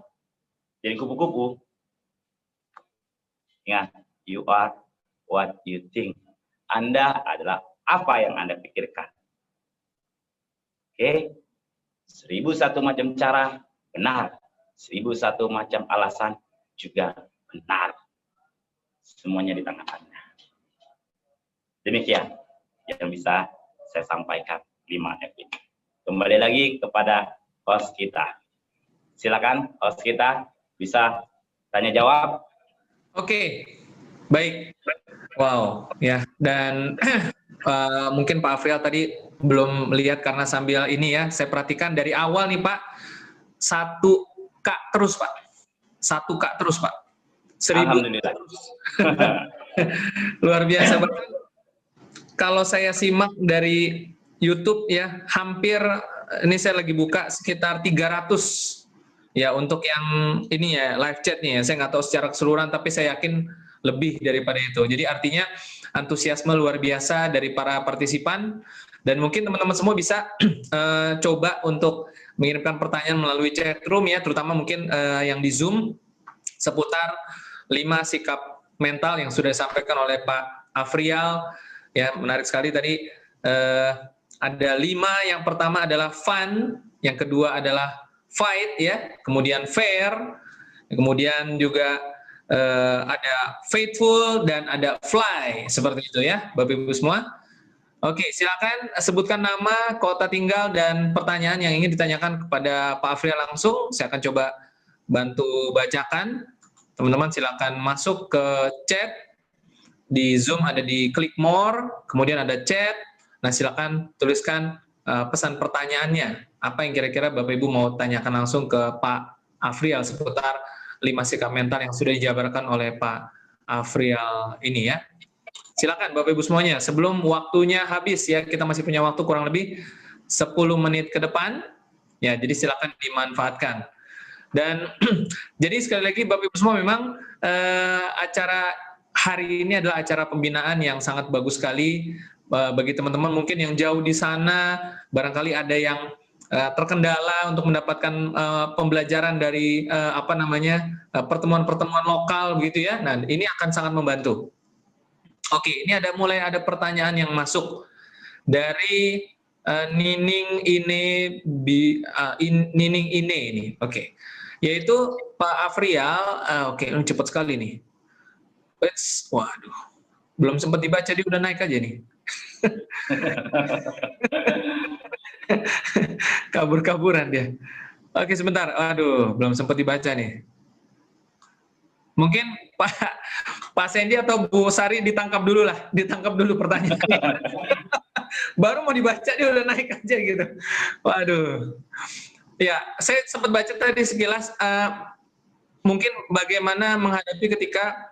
jadi kupu-kupu. Ingat, you are what you think. Anda adalah apa yang Anda pikirkan. Oke, 1001 macam cara benar, 1001 macam alasan juga benar. Semuanya di tangan Anda. Demikian yang bisa saya sampaikan 5F ini. Kembali lagi kepada host kita. Silakan host kita bisa tanya jawab. Oke, baik. Wow, ya. Dan mungkin Pak Afrial tadi belum lihat karena sambil ini ya, saya perhatikan dari awal nih Pak, 1K terus Pak. 1K terus Pak. 1000 Alhamdulillah. terus. Luar biasa Pak. Kalau saya simak dari YouTube ya, hampir, ini saya lagi buka sekitar 300 ya untuk yang ini ya, live chat nih ya. Saya nggak tahu secara keseluruhan, tapi saya yakin lebih daripada itu. Jadi artinya antusiasme luar biasa dari para partisipan, dan mungkin teman-teman semua bisa coba untuk mengirimkan pertanyaan melalui chat room ya, terutama mungkin yang di Zoom seputar 5 sikap mental yang sudah disampaikan oleh Pak Afrial. Ya, menarik sekali tadi, ada 5. Yang pertama adalah fun, yang kedua adalah fight ya, kemudian fair, kemudian juga ada faithful, dan ada fly, seperti itu ya Bapak Ibu semua. Oke, silakan sebutkan nama, kota tinggal, dan pertanyaan yang ingin ditanyakan kepada Pak Afrial langsung. Saya akan coba bantu bacakan. Teman-teman silakan masuk ke chat. Di Zoom ada di klik more, kemudian ada chat. Nah, silakan tuliskan pesan pertanyaannya. Apa yang kira-kira Bapak Ibu mau tanyakan langsung ke Pak Afrial seputar 5 sikap mental yang sudah dijabarkan oleh Pak Afrial ini ya. Silakan Bapak Ibu semuanya. Sebelum waktunya habis ya, kita masih punya waktu kurang lebih 10 menit ke depan. Ya, jadi silakan dimanfaatkan. Dan jadi sekali lagi Bapak Ibu semua, memang acara hari ini adalah acara pembinaan yang sangat bagus sekali bagi teman-teman mungkin yang jauh di sana, barangkali ada yang terkendala untuk mendapatkan pembelajaran dari pertemuan-pertemuan lokal begitu ya. Nah, ini akan sangat membantu. Oke, ini mulai ada pertanyaan yang masuk dari Nining Ine ini. Oke. Yaitu Pak Afrial, oke, ini cepat sekali nih. Waduh, belum sempat dibaca, dia udah naik aja nih. Kabur-kaburan dia. Oke, sebentar. Aduh, belum sempat dibaca nih. Mungkin Pak Sandy atau Bu Sari ditangkap dulu lah. Ditangkap dulu pertanyaannya. Baru mau dibaca, dia udah naik aja gitu. Waduh. Ya, saya sempat baca tadi sekilas. Mungkin bagaimana menghadapi ketika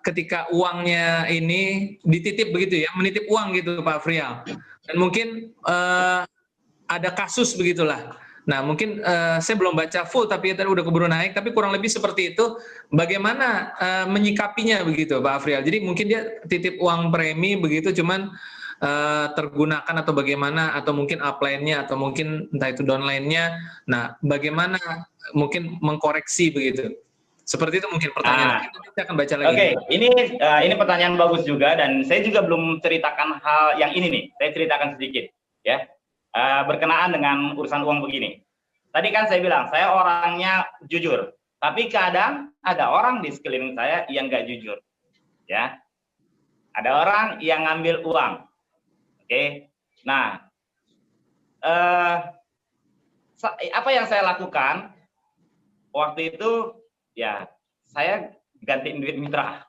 ketika uangnya ini dititip begitu ya, menitip uang gitu Pak Afrial, dan mungkin ada kasus begitulah. Nah, mungkin saya belum baca full, tapi tadi udah keburu naik, tapi kurang lebih seperti itu. Bagaimana menyikapinya begitu Pak Afrial? Jadi mungkin dia titip uang premi begitu, cuman tergunakan atau bagaimana, atau mungkin upline-nya, atau mungkin entah itu downline-nya. Nah, bagaimana mungkin mengkoreksi begitu? Seperti itu mungkin pertanyaan. Kita akan baca lagi. Oke, ini pertanyaan bagus juga, dan saya juga belum ceritakan hal yang ini nih. Saya ceritakan sedikit ya. Berkenaan dengan urusan uang begini. Tadi kan saya bilang, saya orangnya jujur. Tapi kadang ada orang di sekeliling saya yang nggak jujur. Ya. Ada orang yang ngambil uang. Oke, nah, apa yang saya lakukan waktu itu, ya, saya gantiin duit mitra,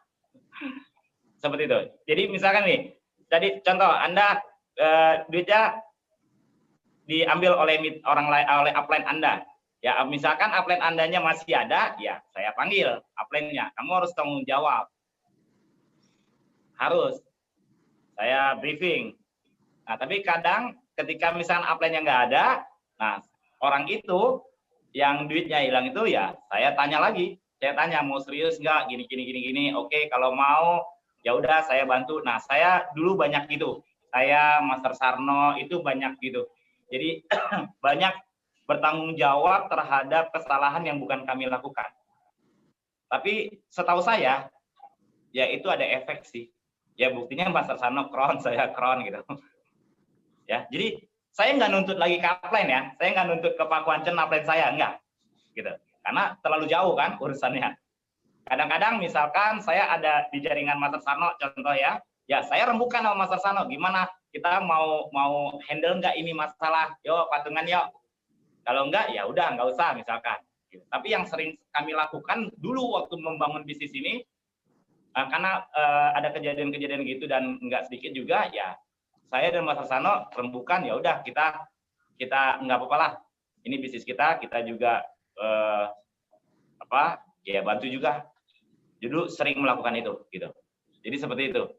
seperti itu. Jadi misalkan nih, tadi contoh Anda duitnya diambil oleh orang lain, oleh upline Anda, ya, misalkan upline Andanya masih ada, ya, saya panggil upline-nya, kamu harus tanggung jawab, harus, saya briefing. Nah, tapi kadang ketika misalnya upline-nya nggak ada, nah orang itu yang duitnya hilang itu, ya saya tanya lagi, saya tanya mau serius nggak, gini, oke, kalau mau ya udah saya bantu. Nah, saya dulu banyak gitu, saya Master Sarno itu banyak gitu, jadi banyak bertanggung jawab terhadap kesalahan yang bukan kami lakukan. Tapi setahu saya, ya itu ada efek sih, ya buktinya Master Sarno kron, saya kron gitu. Ya, jadi saya nggak nuntut lagi ke upline ya, saya nggak nuntut ke Pak Kwancen upline saya, enggak, gitu, karena terlalu jauh kan urusannya. Kadang-kadang misalkan saya ada di jaringan Master Sarno, contoh ya, saya rembukan sama Master Sarno, gimana kita mau handle nggak ini masalah, yuk patungan yuk. Kalau enggak, ya udah nggak usah misalkan. Gitu. Tapi yang sering kami lakukan dulu waktu membangun bisnis ini, Karena ada kejadian-kejadian gitu dan nggak sedikit juga, ya saya dan Mas Harsano rembukan, ya udah kita nggak apa-apa lah, ini bisnis kita juga ya bantu juga. Dulu sering melakukan itu gitu. Jadi seperti itu.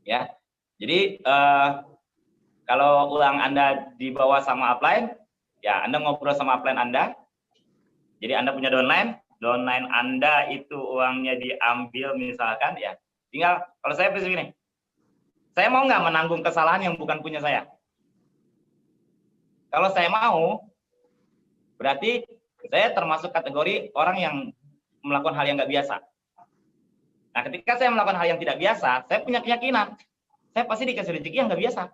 Ya. Jadi kalau uang Anda dibawa sama upline, ya Anda ngobrol sama upline Anda. Jadi Anda punya downline Anda itu uangnya diambil misalkan, ya tinggal, kalau saya begini, saya mau nggak menanggung kesalahan yang bukan punya saya? Kalau saya mau, berarti saya termasuk kategori orang yang melakukan hal yang nggak biasa. Nah, ketika saya melakukan hal yang tidak biasa, saya punya keyakinan, saya pasti dikasih rezeki yang nggak biasa.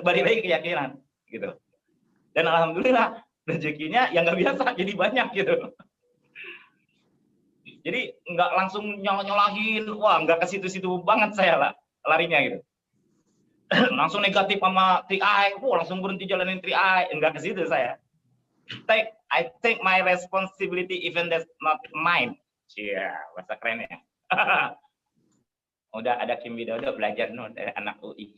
Balik lagi keyakinan, gitu. Dan alhamdulillah rezekinya yang nggak biasa, jadi banyak gitu. Jadi nggak langsung nyolahin, wah nggak ke situ-situ banget saya lah larinya gitu. Langsung negatif sama 3i, langsung berhenti jalanin 3i, enggak ke situ saya. I take my responsibility even that's not mine. Iya, bahasa keren ya. Udah ada Kim Widodo belajar dari anak UI.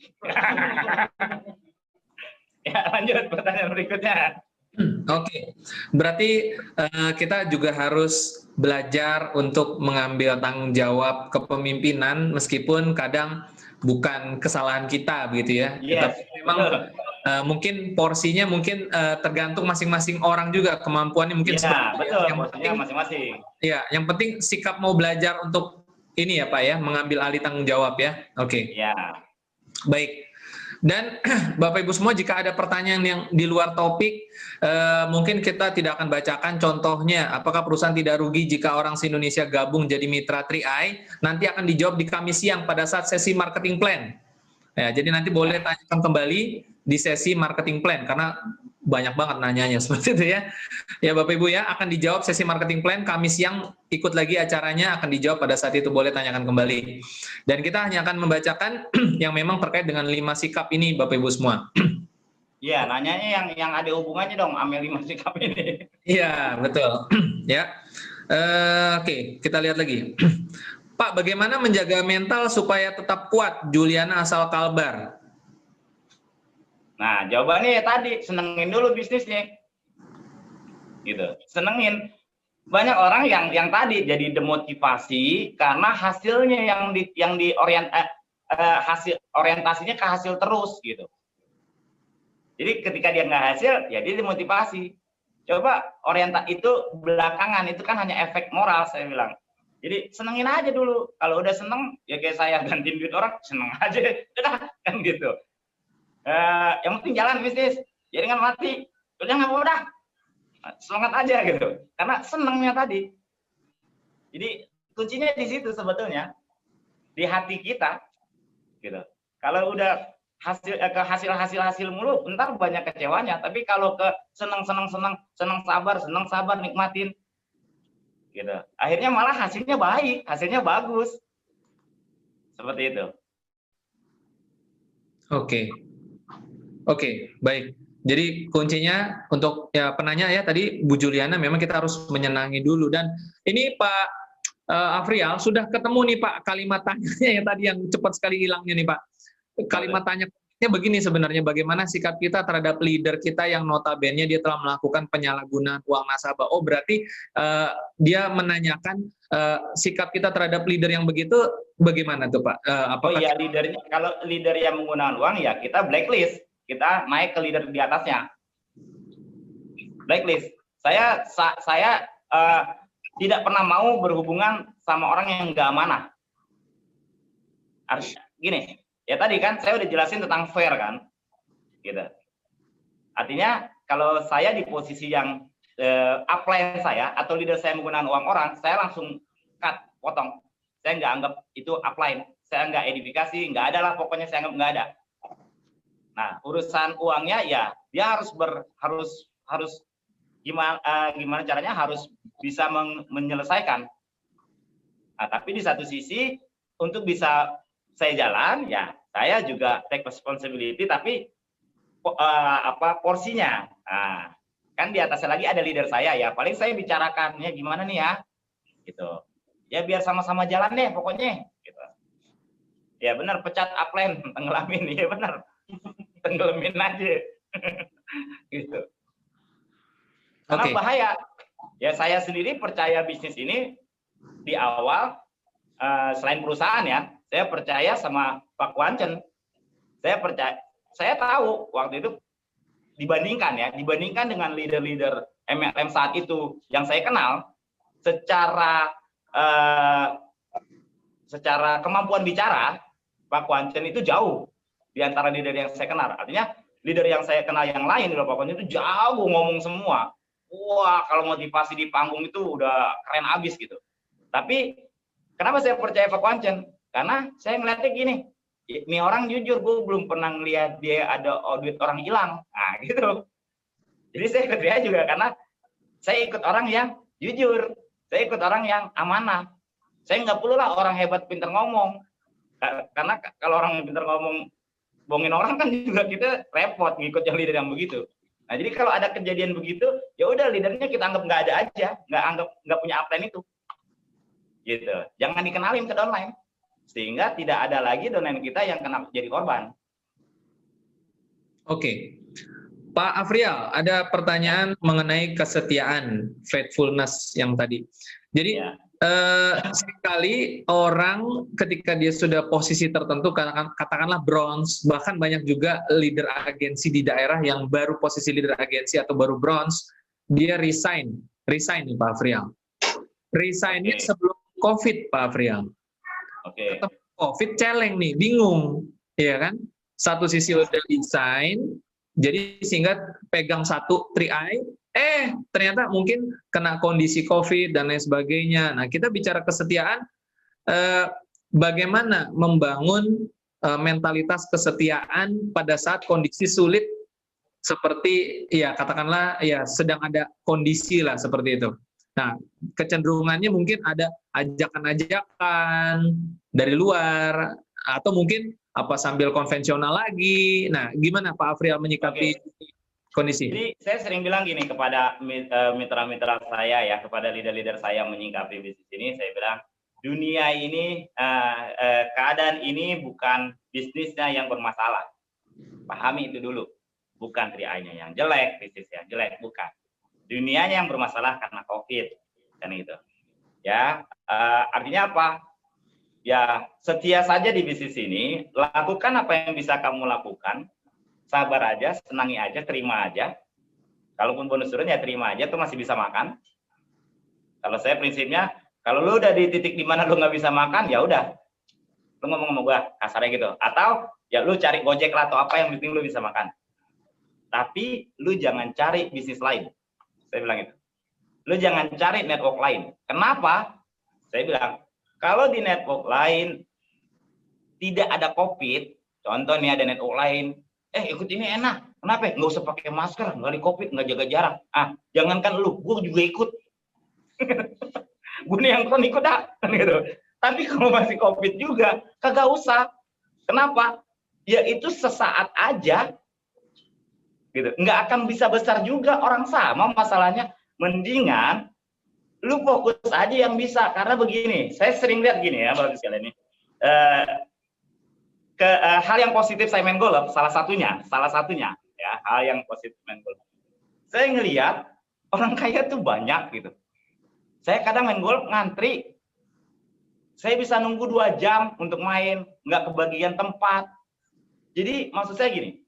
Ya, lanjut pertanyaan berikutnya. Oke, berarti kita juga harus belajar untuk mengambil tanggung jawab kepemimpinan meskipun kadang bukan kesalahan kita begitu ya. Yes, tapi memang mungkin porsinya mungkin tergantung masing-masing orang juga, kemampuannya mungkin ya, betul, yang penting masing-masing. Ya, yang penting sikap mau belajar untuk ini ya Pak ya, mengambil alih tanggung jawab ya. Oke. Ya. Baik. Dan Bapak Ibu semua, jika ada pertanyaan yang di luar topik, mungkin kita tidak akan bacakan contohnya. Apakah perusahaan tidak rugi jika orang se-Indonesia gabung jadi mitra 3i? Nanti akan dijawab di Kamis siang pada saat sesi marketing plan. Ya, jadi nanti boleh tanyakan kembali di sesi marketing plan, karena banyak banget nanyanya seperti itu ya. Ya Bapak Ibu ya, akan dijawab sesi marketing plan Kamis siang, ikut lagi acaranya, akan dijawab pada saat itu, boleh tanyakan kembali. Dan kita hanya akan membacakan yang memang terkait dengan 5 sikap ini Bapak Ibu semua. Iya, nanyanya yang ada hubungannya dong sama 5 sikap ini. Iya, betul. Ya. Oke, kita lihat lagi. Pak, bagaimana menjaga mental supaya tetap kuat? Juliana asal Kalbar. Nah, jawabannya ya tadi, senengin dulu bisnisnya. Gitu. Senengin. Banyak orang yang tadi jadi demotivasi karena hasilnya hasil orientasinya ke hasil terus gitu. Jadi ketika dia nggak hasil, ya dia demotivasi. Coba itu belakangan, itu kan hanya efek moral saya bilang. Jadi senengin aja dulu. Kalau udah seneng, ya kayak saya gantiin duit orang, seneng aja, udah kan gitu. Yang penting jalan bisnis, jadi nggak mati, udah nggak udah, semangat aja gitu. Karena senengnya tadi. Jadi kuncinya di situ sebetulnya, di hati kita, gitu. Kalau udah hasil mulu, ntar banyak kecewanya. Tapi kalau ke seneng sabar nikmatin, gitu. Akhirnya malah hasilnya baik, hasilnya bagus, seperti itu. Oke, baik. Jadi kuncinya untuk ya penanya ya tadi Bu Juliana, memang kita harus menyenangi dulu. Dan ini Pak Afrial sudah ketemu nih Pak kalimat tanyanya yang tadi yang cepat sekali hilangnya nih Pak. Kalimat tanya begini sebenarnya, bagaimana sikap kita terhadap leader kita yang notabene dia telah melakukan penyalahgunaan uang nasabah. Oh, berarti dia menanyakan sikap kita terhadap leader yang begitu bagaimana tuh Pak? Oh iya, leadernya, kalau leader yang menggunakan uang ya kita blacklist, kita naik ke leader di atasnya. Blacklist. Saya tidak pernah mau berhubungan sama orang yang nggak amanah. Artinya gini, ya tadi kan saya udah jelasin tentang fair kan, gitu. Artinya kalau saya di posisi yang upline saya atau leader saya menggunakan uang orang, saya langsung cut, potong. Saya nggak anggap itu upline, saya nggak edifikasi, nggak ada lah, pokoknya saya anggap nggak ada. Nah, urusan uangnya ya dia harus gimana caranya, harus bisa menyelesaikan. Nah, tapi di satu sisi untuk bisa saya jalan, ya saya juga take responsibility, tapi porsinya. Nah, kan di atasnya lagi ada leader saya, ya paling saya bicarakan ya gimana nih ya, gitu. Ya biar sama-sama jalan deh pokoknya. Gitu. Ya benar, pecat upline, tenggelamin, ya benar. Tenggelamin aja. Gitu. Karena bahaya. Ya saya sendiri percaya bisnis ini di awal, selain perusahaan ya, saya percaya sama Pak Wancen. Saya tahu waktu itu dibandingkan dengan leader-leader MLM saat itu yang saya kenal, secara kemampuan bicara, Pak Wancen itu jauh di antara leader yang saya kenal. Artinya leader yang saya kenal yang lain di Pak Wancen itu jauh ngomong semua. Wah, kalau motivasi di panggung itu udah keren abis gitu. Tapi kenapa saya percaya Pak Wancen? Karena saya ngeliatnya gini, ini orang jujur, gue belum pernah ngeliat dia ada audit orang hilang. Nah gitu. Jadi saya ikut dia juga karena saya ikut orang yang jujur, saya ikut orang yang amanah. Saya nggak perlu lah orang hebat pintar ngomong. Karena kalau orang pintar ngomong bohongin orang kan juga kita repot ngikut yang leader yang begitu. Nah jadi kalau ada kejadian begitu, ya udah leadernya kita anggap nggak ada aja, nggak punya upline itu, gitu. Jangan dikenalin ke downline, sehingga tidak ada lagi downline kita yang kena jadi korban. Oke, Pak Afrial, ada pertanyaan mengenai kesetiaan, faithfulness yang tadi. Jadi seringkali orang ketika dia sudah posisi tertentu, katakanlah bronze, bahkan banyak juga leader agensi di daerah yang baru posisi leader agensi atau baru bronze, dia resign nih Pak Afrial. Resignnya sebelum COVID Pak Afrial. Ketemu COVID celeng nih, bingung, ya kan? Satu sisi udah resign, jadi sehingga pegang satu 3i, ternyata mungkin kena kondisi COVID dan lain sebagainya. Nah, kita bicara kesetiaan, bagaimana membangun mentalitas kesetiaan pada saat kondisi sulit seperti ya katakanlah ya sedang ada kondisi lah seperti itu. Nah, kecenderungannya mungkin ada ajakan-ajakan dari luar atau mungkin apa sambil konvensional lagi. Nah, gimana Pak Afrial menyikapi kondisi? Jadi saya sering bilang gini kepada mitra-mitra saya ya, kepada leader-leader saya menyikapi bisnis ini, saya bilang dunia ini, keadaan ini bukan bisnisnya yang bermasalah. Pahami itu dulu. Bukan 3i-nya yang jelek, bisnis yang jelek, bukan. Dunianya yang bermasalah karena COVID, kan itu. Ya, artinya apa? Ya, setia saja di bisnis ini, lakukan apa yang bisa kamu lakukan, sabar aja, senangi aja, terima aja. Kalaupun bonus turun ya terima aja, tuh masih bisa makan. Kalau saya prinsipnya, kalau lu udah di titik di mana lu nggak bisa makan, ya udah, lu ngomong sama gua kasarnya gitu. Atau ya lu cari Gojek lah atau apa yang penting lu bisa makan. Tapi lu jangan cari bisnis lain. Saya bilang itu. Lu jangan cari network lain. Kenapa? Saya bilang, kalau di network lain tidak ada COVID, contoh nih ada network lain, ikut ini enak. Kenapa? Nggak usah pakai masker, nggak di COVID, nggak jaga jarak. Jangankan lu, gue juga ikut. Gue nih yang kan ikut gitu. Tapi kalau masih COVID juga, kagak usah. Kenapa? Ya itu sesaat aja, gitu. Nggak akan bisa besar juga orang sama masalahnya. Mendingan lu fokus aja yang bisa. Karena begini, saya sering lihat gini ya, Bapak sekalian ini. Hal yang positif saya main golf, salah satunya ya, hal yang positif main golf. Saya ngelihat orang kaya tuh banyak gitu. Saya kadang main golf ngantri, saya bisa nunggu 2 jam untuk main, nggak kebagian tempat. Jadi maksud saya gini,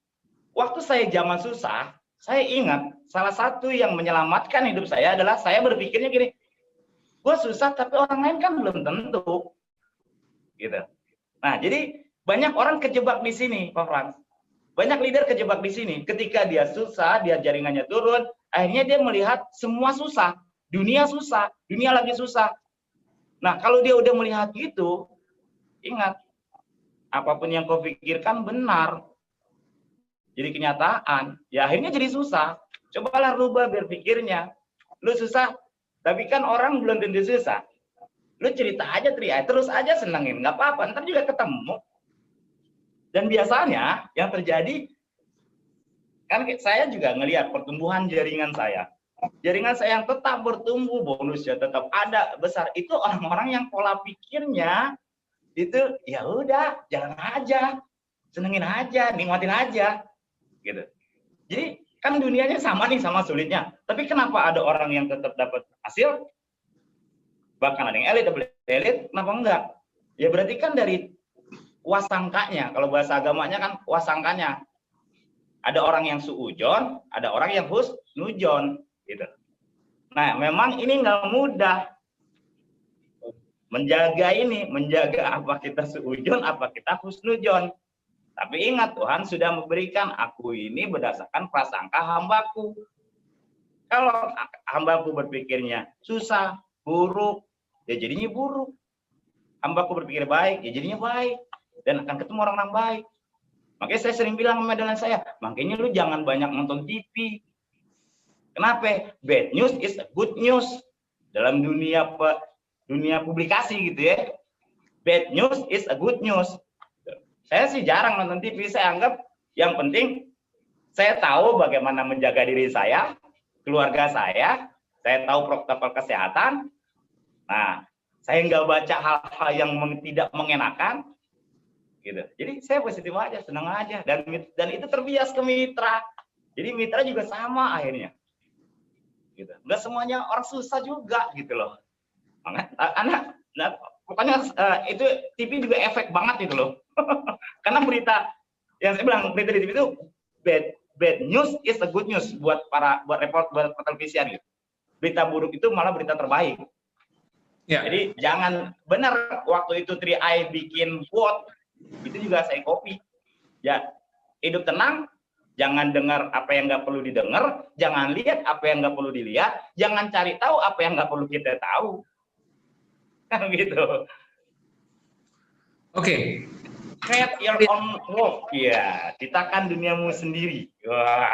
waktu saya zaman susah, saya ingat salah satu yang menyelamatkan hidup saya adalah saya berpikirnya gini, gue susah tapi orang lain kan belum tentu, gitu. Nah jadi banyak orang kejebak di sini, Pak Frans. Banyak leader kejebak di sini. Ketika dia susah, dia jaringannya turun, akhirnya dia melihat semua susah. Dunia susah, dunia lagi susah. Nah, kalau dia udah melihat gitu, ingat, apapun yang kau pikirkan benar. Jadi kenyataan, ya akhirnya jadi susah. Cobalah rubah berpikirnya. Lu susah, tapi kan orang belum tentu susah. Lu cerita aja, terus aja senengin, nggak apa-apa, ntar juga ketemu. Dan biasanya yang terjadi, kan saya juga ngelihat pertumbuhan jaringan saya. Jaringan saya yang tetap bertumbuh, bonusnya tetap ada besar. Itu orang-orang yang pola pikirnya itu ya udah, jalan aja, senengin aja, nikmatin aja, gitu. Jadi kan dunianya sama nih, sama sulitnya. Tapi kenapa ada orang yang tetap dapat hasil, bahkan ada yang elit, kenapa enggak? Ya berarti kan dari wasangkanya, kalau bahasa agamanya kan wasangkanya. Ada orang yang suujon, ada orang yang husnujon, gitu. Nah, memang ini nggak mudah menjaga apa kita suujon, apa kita husnujon. Tapi ingat, Tuhan sudah memberikan aku ini berdasarkan prasangka hambaku. Kalau hambaku berpikirnya susah, buruk, ya jadinya buruk. Hambaku berpikir baik, ya jadinya baik. Dan akan ketemu orang-orang baik. Makanya saya sering bilang sama dosen saya, makanya lu jangan banyak nonton TV. Kenapa? Bad news is a good news. Dalam dunia publikasi gitu ya. Bad news is a good news. Saya sih jarang nonton TV, saya anggap yang penting saya tahu bagaimana menjaga diri saya, keluarga saya tahu protokol kesehatan. Nah, saya nggak baca hal-hal yang tidak mengenakan, gitu. Jadi saya positif aja, senang aja, dan itu terbias ke mitra. Jadi mitra juga sama akhirnya, gitu. Nggak semuanya orang susah juga, gitu loh. Pokoknya itu TV juga efek banget itu loh. Karena berita yang saya bilang, berita di TV itu bad news is a good news buat televisian gitu. Berita buruk itu malah berita terbaik. Ya. Jadi jangan, benar waktu itu 3i bikin quote, itu juga saya copy. Ya, hidup tenang, jangan dengar apa yang nggak perlu didengar, jangan lihat apa yang nggak perlu dilihat, jangan cari tahu apa yang nggak perlu kita tahu. Kan gitu. Oke. Create your own world, ya, ciptakan duniamu sendiri. Wah,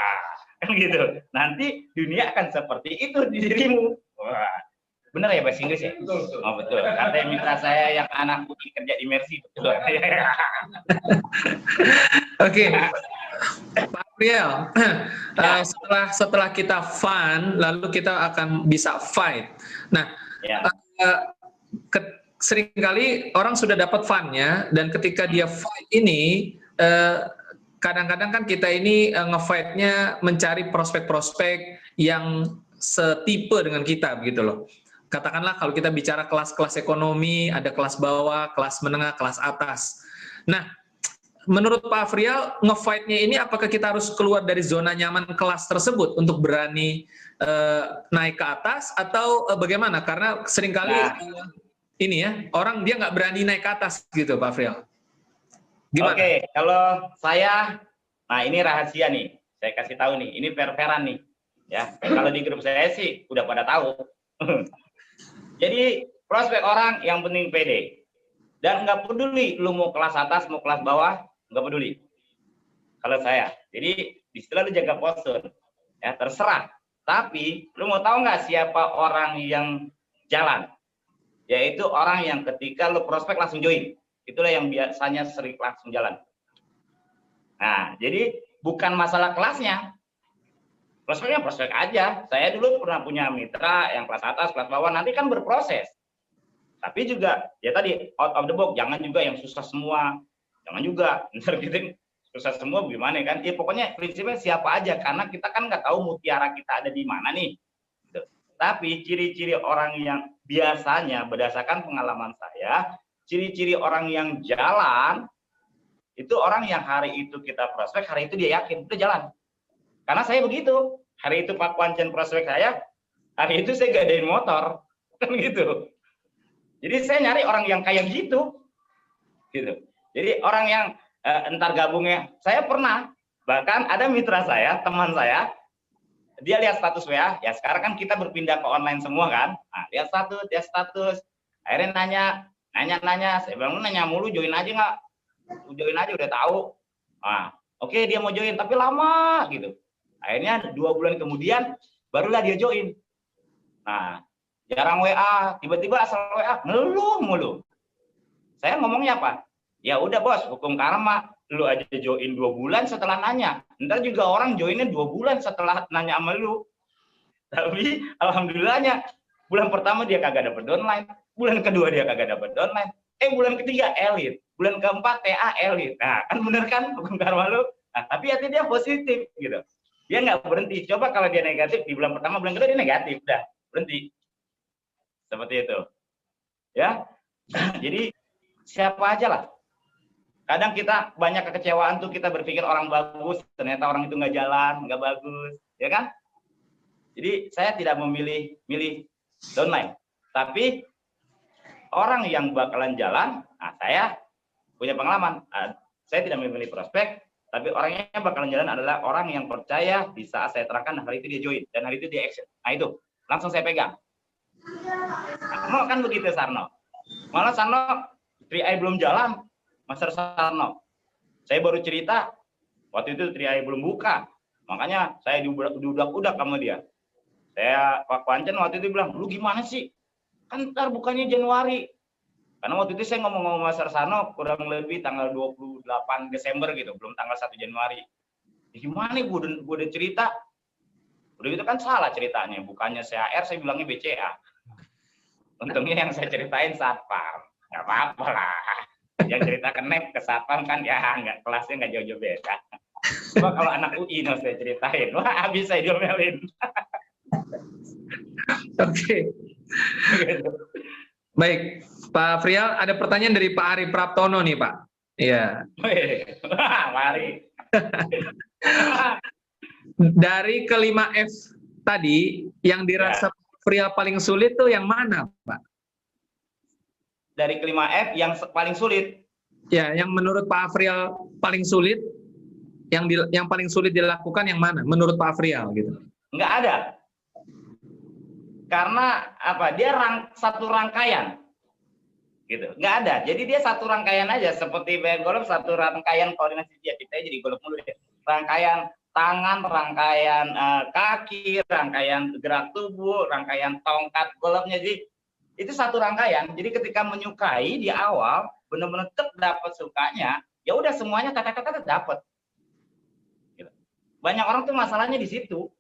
kan gitu. Nanti dunia akan seperti itu di dirimu. Wah, benar ya bahasa Inggris ya? Betul. Oh betul. Kata mitra saya yang anak putih kerja di Mercy, betul. Oke. Pak Priel, setelah kita fun, lalu kita akan bisa fight. Nah, seringkali orang sudah dapat fun-nya, dan ketika dia fight ini, kadang-kadang kan kita ini nge-fight-nya mencari prospek-prospek yang setipe dengan kita, begitu loh. Katakanlah kalau kita bicara kelas-kelas ekonomi, ada kelas bawah, kelas menengah, kelas atas. Nah, menurut Pak Afrial, nge-fight-nya ini apakah kita harus keluar dari zona nyaman kelas tersebut untuk berani naik ke atas, atau bagaimana? Karena seringkali ini ya, orang dia nggak berani naik ke atas gitu, Pak Afrial. Gimana? Oke, kalau saya, nah ini rahasia nih, saya kasih tahu nih, ini fair-fairan nih, ya. Kalau di grup saya sih udah pada tahu. Jadi prospek orang yang penting pede, dan nggak peduli lu mau kelas atas, mau kelas bawah, nggak peduli. Kalau saya, jadi istilah lu jaga postur, ya terserah. Tapi lu mau tahu nggak siapa orang yang jalan? Yaitu orang yang ketika lu prospek langsung join. Itulah yang biasanya sering langsung jalan. Nah, jadi bukan masalah kelasnya. Prospeknya prospek aja. Saya dulu pernah punya mitra yang kelas atas, kelas bawah, nanti kan berproses. Tapi juga, ya tadi, out of the box, jangan juga yang susah semua. Jangan juga, ntar gitu, susah semua gimana kan. Ya pokoknya prinsipnya siapa aja, karena kita kan nggak tahu mutiara kita ada di mana nih. Tapi ciri-ciri orang yang biasanya berdasarkan pengalaman saya, ciri-ciri orang yang jalan, itu orang yang hari itu kita prospek, hari itu dia yakin, itu jalan. Karena saya begitu, hari itu Pak Kwancen prospek saya, hari itu saya gadain motor, kan gitu. Jadi saya nyari orang yang kayak gitu. Jadi orang yang entar gabungnya, saya pernah, bahkan ada mitra saya, teman saya, dia lihat status WA, ya sekarang kan kita berpindah ke online semua kan, nah, lihat status, akhirnya nanya, saya bilang, nanya mulu, join aja nggak? Join aja udah tahu. Nah, oke, dia mau join, tapi lama gitu. Akhirnya 2 bulan kemudian, barulah dia join. Nah, jarang WA, tiba-tiba asal WA, ngeluh mulu. Saya ngomongnya apa? Ya udah bos, hukum karma. Lu aja join 2 bulan setelah nanya. Ntar juga orang joinnya 2 bulan setelah nanya sama lu. Tapi alhamdulillahnya bulan pertama dia kagak dapat downline, bulan kedua dia kagak dapat downline, bulan ketiga elit, bulan keempat TA elit. Nah, kan bener kan Bung Karmalu? Nah, tapi hati dia positif gitu. Dia nggak berhenti. Coba kalau dia negatif di bulan pertama, bulan kedua dia negatif, udah berhenti. Seperti itu. Ya. Jadi siapa aja lah. Kadang kita banyak kekecewaan tuh, kita berpikir orang bagus, ternyata orang itu nggak jalan, nggak bagus, ya kan? Jadi saya tidak memilih downline, tapi orang yang bakalan jalan, nah saya punya pengalaman. Saya tidak memilih prospek, tapi orangnya yang bakalan jalan adalah orang yang percaya di saat saya terangkan, hari itu dia join, dan hari itu dia action. Nah itu, langsung saya pegang. Sarno kan begitu Sarno. Malah Sarno, 3i belum jalan, Mas Sarno. Saya baru cerita, waktu itu 3i belum buka, makanya saya diudak-udak sama dia. Saya Pak Pancen waktu itu bilang, lu gimana sih? Kan ntar bukannya Januari. Karena waktu itu saya ngomong sama Mas Sarno kurang lebih tanggal 28 Desember gitu, belum tanggal 1 Januari. Ya gimana gue udah cerita. Udah itu kan salah ceritanya, bukannya CHR, saya bilangnya BCA. Untungnya yang saya ceritain Satpam. Nggak apa-apa lah. Yang cerita ke NEP ke Satpam kan ya nggak, kelasnya nggak jauh-jauh beda. Coba kalau anak UI no saya ceritain, wah habis saya diomelin. Oke. Baik, Pak Frial, ada pertanyaan dari Pak Ari Praptono nih, Pak. Iya. Mari. Dari kelima F tadi, yang dirasa Frial paling sulit tuh yang mana, Pak? Dari kelima F yang paling sulit? Ya, yang menurut Pak Frial paling sulit, yang paling sulit dilakukan yang mana? Menurut Pak Frial gitu? Nggak ada. Karena apa? Dia satu rangkaian, gitu. Nggak ada. Jadi dia satu rangkaian aja, seperti golf satu rangkaian koordinasi dia. Kita jadi golf mulu ya. Rangkaian tangan, rangkaian kaki, rangkaian gerak tubuh, rangkaian tongkat golfnya. Jadi itu satu rangkaian. Jadi ketika menyukai di awal, benar-benar dapat sukanya, ya udah semuanya kata-kata dapat. Gitu. Banyak orang tuh masalahnya di situ.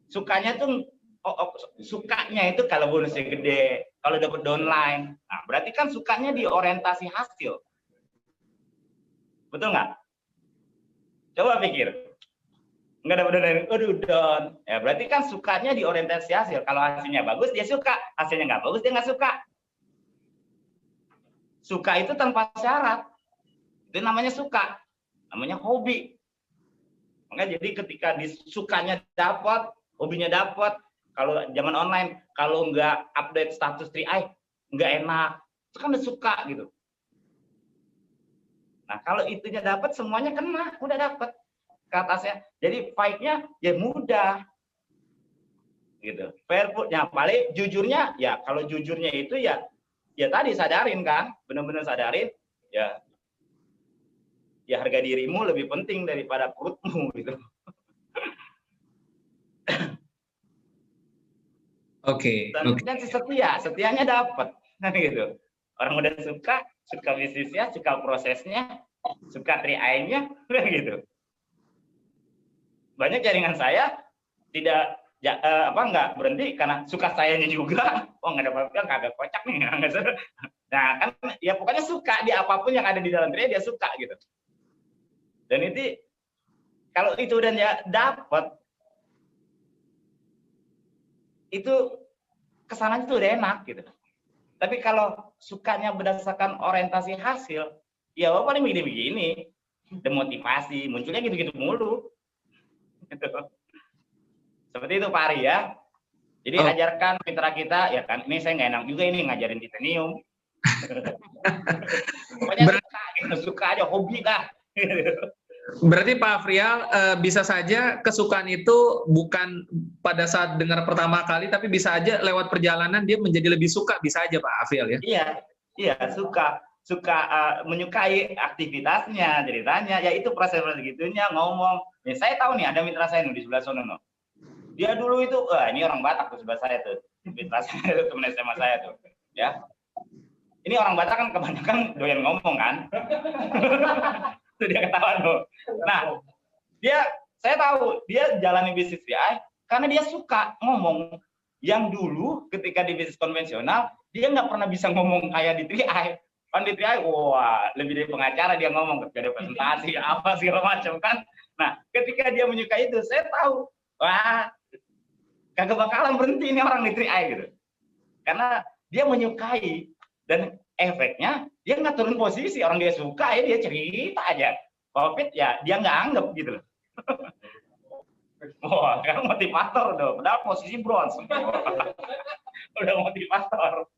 Sukanya tuh sukanya itu kalau bonusnya gede, kalau dapat downline, nah berarti kan sukanya di orientasi hasil, betul nggak? Coba pikir, nggak dapat downline, aduh down, ya berarti kan sukanya di orientasi hasil. Kalau hasilnya bagus dia suka, hasilnya nggak bagus dia nggak suka. Suka itu tanpa syarat, itu namanya suka, namanya hobi. Maka jadi ketika disukanya dapat, hobinya dapat. Kalau zaman online, kalau nggak update status 3i, nggak enak. Itu kan udah suka gitu. Nah, kalau itunya dapat, semuanya kena, udah dapat ke atasnya. Jadi fight-nya ya mudah. Gitu. Fair-nya paling jujurnya, ya kalau jujurnya itu ya tadi sadarin kan, benar-benar sadarin, ya harga dirimu lebih penting daripada perutmu gitu. Oke. Dan setianya dapat, kan gitu. Orang udah suka bisnisnya, suka prosesnya, suka 3i-nya, udah gitu. Banyak jaringan saya tidak nggak berhenti karena suka sayanya juga. Oh nggak dapat, kagak kocak nih. Nah kan, ya pokoknya suka di apapun yang ada di dalam 3i dia suka gitu. Dan itu kalau itu udah dapat, itu kesananya tuh udah enak gitu. Tapi kalau sukanya berdasarkan orientasi hasil, ya paling begini-begini, demotivasi, munculnya gitu-gitu mulu. Gitu. Seperti itu Pak Ari ya. Jadi ajarkan mitra kita, ya kan, ini saya nggak enak juga ini ngajarin titanium. Pokoknya suka aja, hobi lah. Berarti Pak Frial bisa saja kesukaan itu bukan pada saat dengar pertama kali, tapi bisa aja lewat perjalanan dia menjadi lebih suka, bisa aja Pak Frial ya? Iya suka menyukai aktivitasnya, ceritanya, ya itu proses gitunya ngomong. Nih saya tahu nih ada mitra saya nih di sebelah sana no. Dia dulu itu, ini orang Batak tuh sebelah saya tuh, mitra saya itu teman SMA saya tuh, ya. Ini orang Batak kan kebanyakan doyan ngomong kan. Itu dia ketawa tuh. Nah, saya tahu dia jalani bisnis 3i, Karena dia suka ngomong. Yang dulu ketika di bisnis konvensional, dia nggak pernah bisa ngomong kayak di 3i. Kan di 3i, wah, lebih dari pengacara dia ngomong, ketika presentasi, apa segala macam kan. Nah, ketika dia menyukai itu, saya tahu, wah, kagak bakalan berhenti ini orang di 3i gitu. Karena dia menyukai, dan efeknya dia nggak turun posisi, orang dia suka ya dia cerita aja. Covid ya dia nggak anggap gitu loh. Wah, kan motivator dong. Padahal posisi bronze. Udah motivator.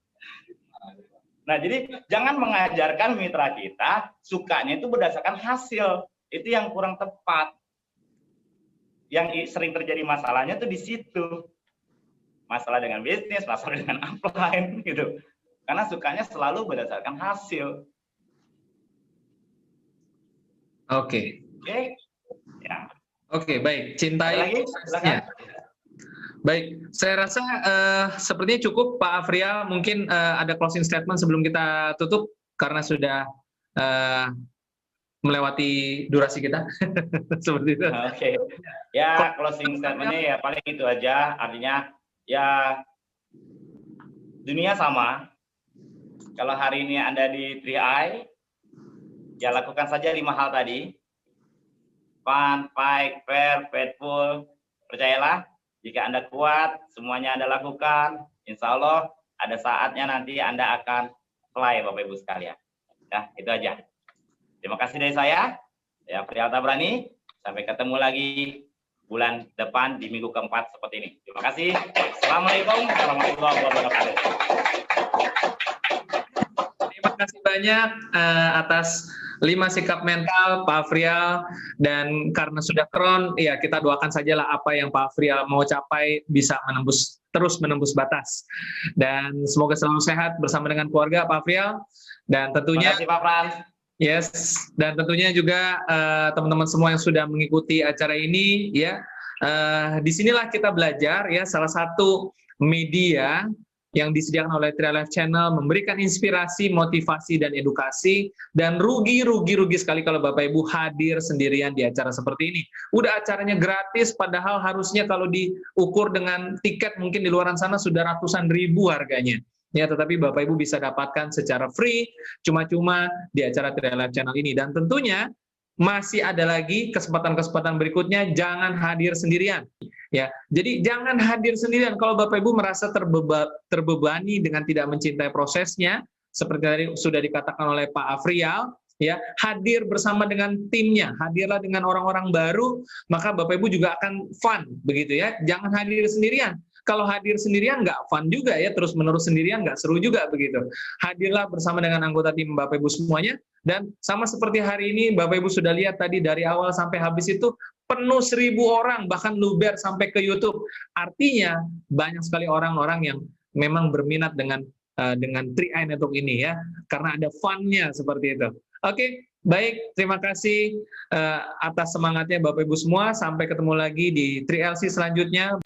Nah, jadi jangan mengajarkan mitra kita sukanya itu berdasarkan hasil. Itu yang kurang tepat. Yang sering terjadi masalahnya tuh di situ. Masalah dengan bisnis, masalah dengan upline gitu. Karena sukanya selalu berdasarkan hasil. Oke. Oke. Ya. Oke, baik. Cintai prosesnya. Baik, saya rasa sepertinya cukup Pak Afrial. Mungkin ada closing statement sebelum kita tutup karena sudah melewati durasi kita. Seperti itu. Oke. Ya, closing statement-nya ya paling itu aja. Artinya ya dunia sama. Kalau hari ini Anda di 3i, ya lakukan saja 5 hal tadi. Fun, fight, fair, faithful. Percayalah, jika Anda kuat, semuanya Anda lakukan, insya Allah ada saatnya nanti Anda akan fly, Bapak Ibu sekalian. Ya, itu aja. Terima kasih dari saya Afrial Tabrani. Sampai ketemu lagi bulan depan di minggu keempat seperti ini. Terima kasih. Assalamualaikum warahmatullahi wabarakatuh. Terima kasih banyak atas 5 sikap mental Pak Afrial, dan karena sudah kron, ya kita doakan sajalah apa yang Pak Afrial mau capai bisa terus menembus batas. Dan semoga selalu sehat bersama dengan keluarga Pak Afrial, dan tentunya terima kasih Pak Frans. Yes, dan tentunya juga teman-teman semua yang sudah mengikuti acara ini, ya disinilah kita belajar, ya salah satu media yang disediakan oleh 3i Live Channel memberikan inspirasi, motivasi, dan edukasi, dan rugi sekali kalau Bapak Ibu hadir sendirian di acara seperti ini. Udah acaranya gratis, padahal harusnya kalau diukur dengan tiket mungkin di luaran sana sudah ratusan ribu harganya. Ya, tetapi Bapak Ibu bisa dapatkan secara free, cuma-cuma di acara 3i Live Channel ini. Dan tentunya masih ada lagi kesempatan-kesempatan berikutnya, jangan hadir sendirian. Ya, jadi jangan hadir sendirian. Kalau Bapak Ibu merasa terbebani dengan tidak mencintai prosesnya, seperti tadi sudah dikatakan oleh Pak Afrial, ya, hadir bersama dengan timnya, hadirlah dengan orang-orang baru, maka Bapak Ibu juga akan fun, begitu ya. Jangan hadir sendirian. Kalau hadir sendirian nggak fun juga ya, terus-menerus sendirian nggak seru juga begitu. Hadirlah bersama dengan anggota tim Bapak Ibu semuanya, dan sama seperti hari ini Bapak Ibu sudah lihat tadi dari awal sampai habis itu penuh 1.000 orang, bahkan luber sampai ke YouTube. Artinya banyak sekali orang-orang yang memang berminat dengan 3i Network ini ya, karena ada fun-nya seperti itu. Oke, baik, terima kasih atas semangatnya Bapak Ibu semua. Sampai ketemu lagi di 3LC selanjutnya.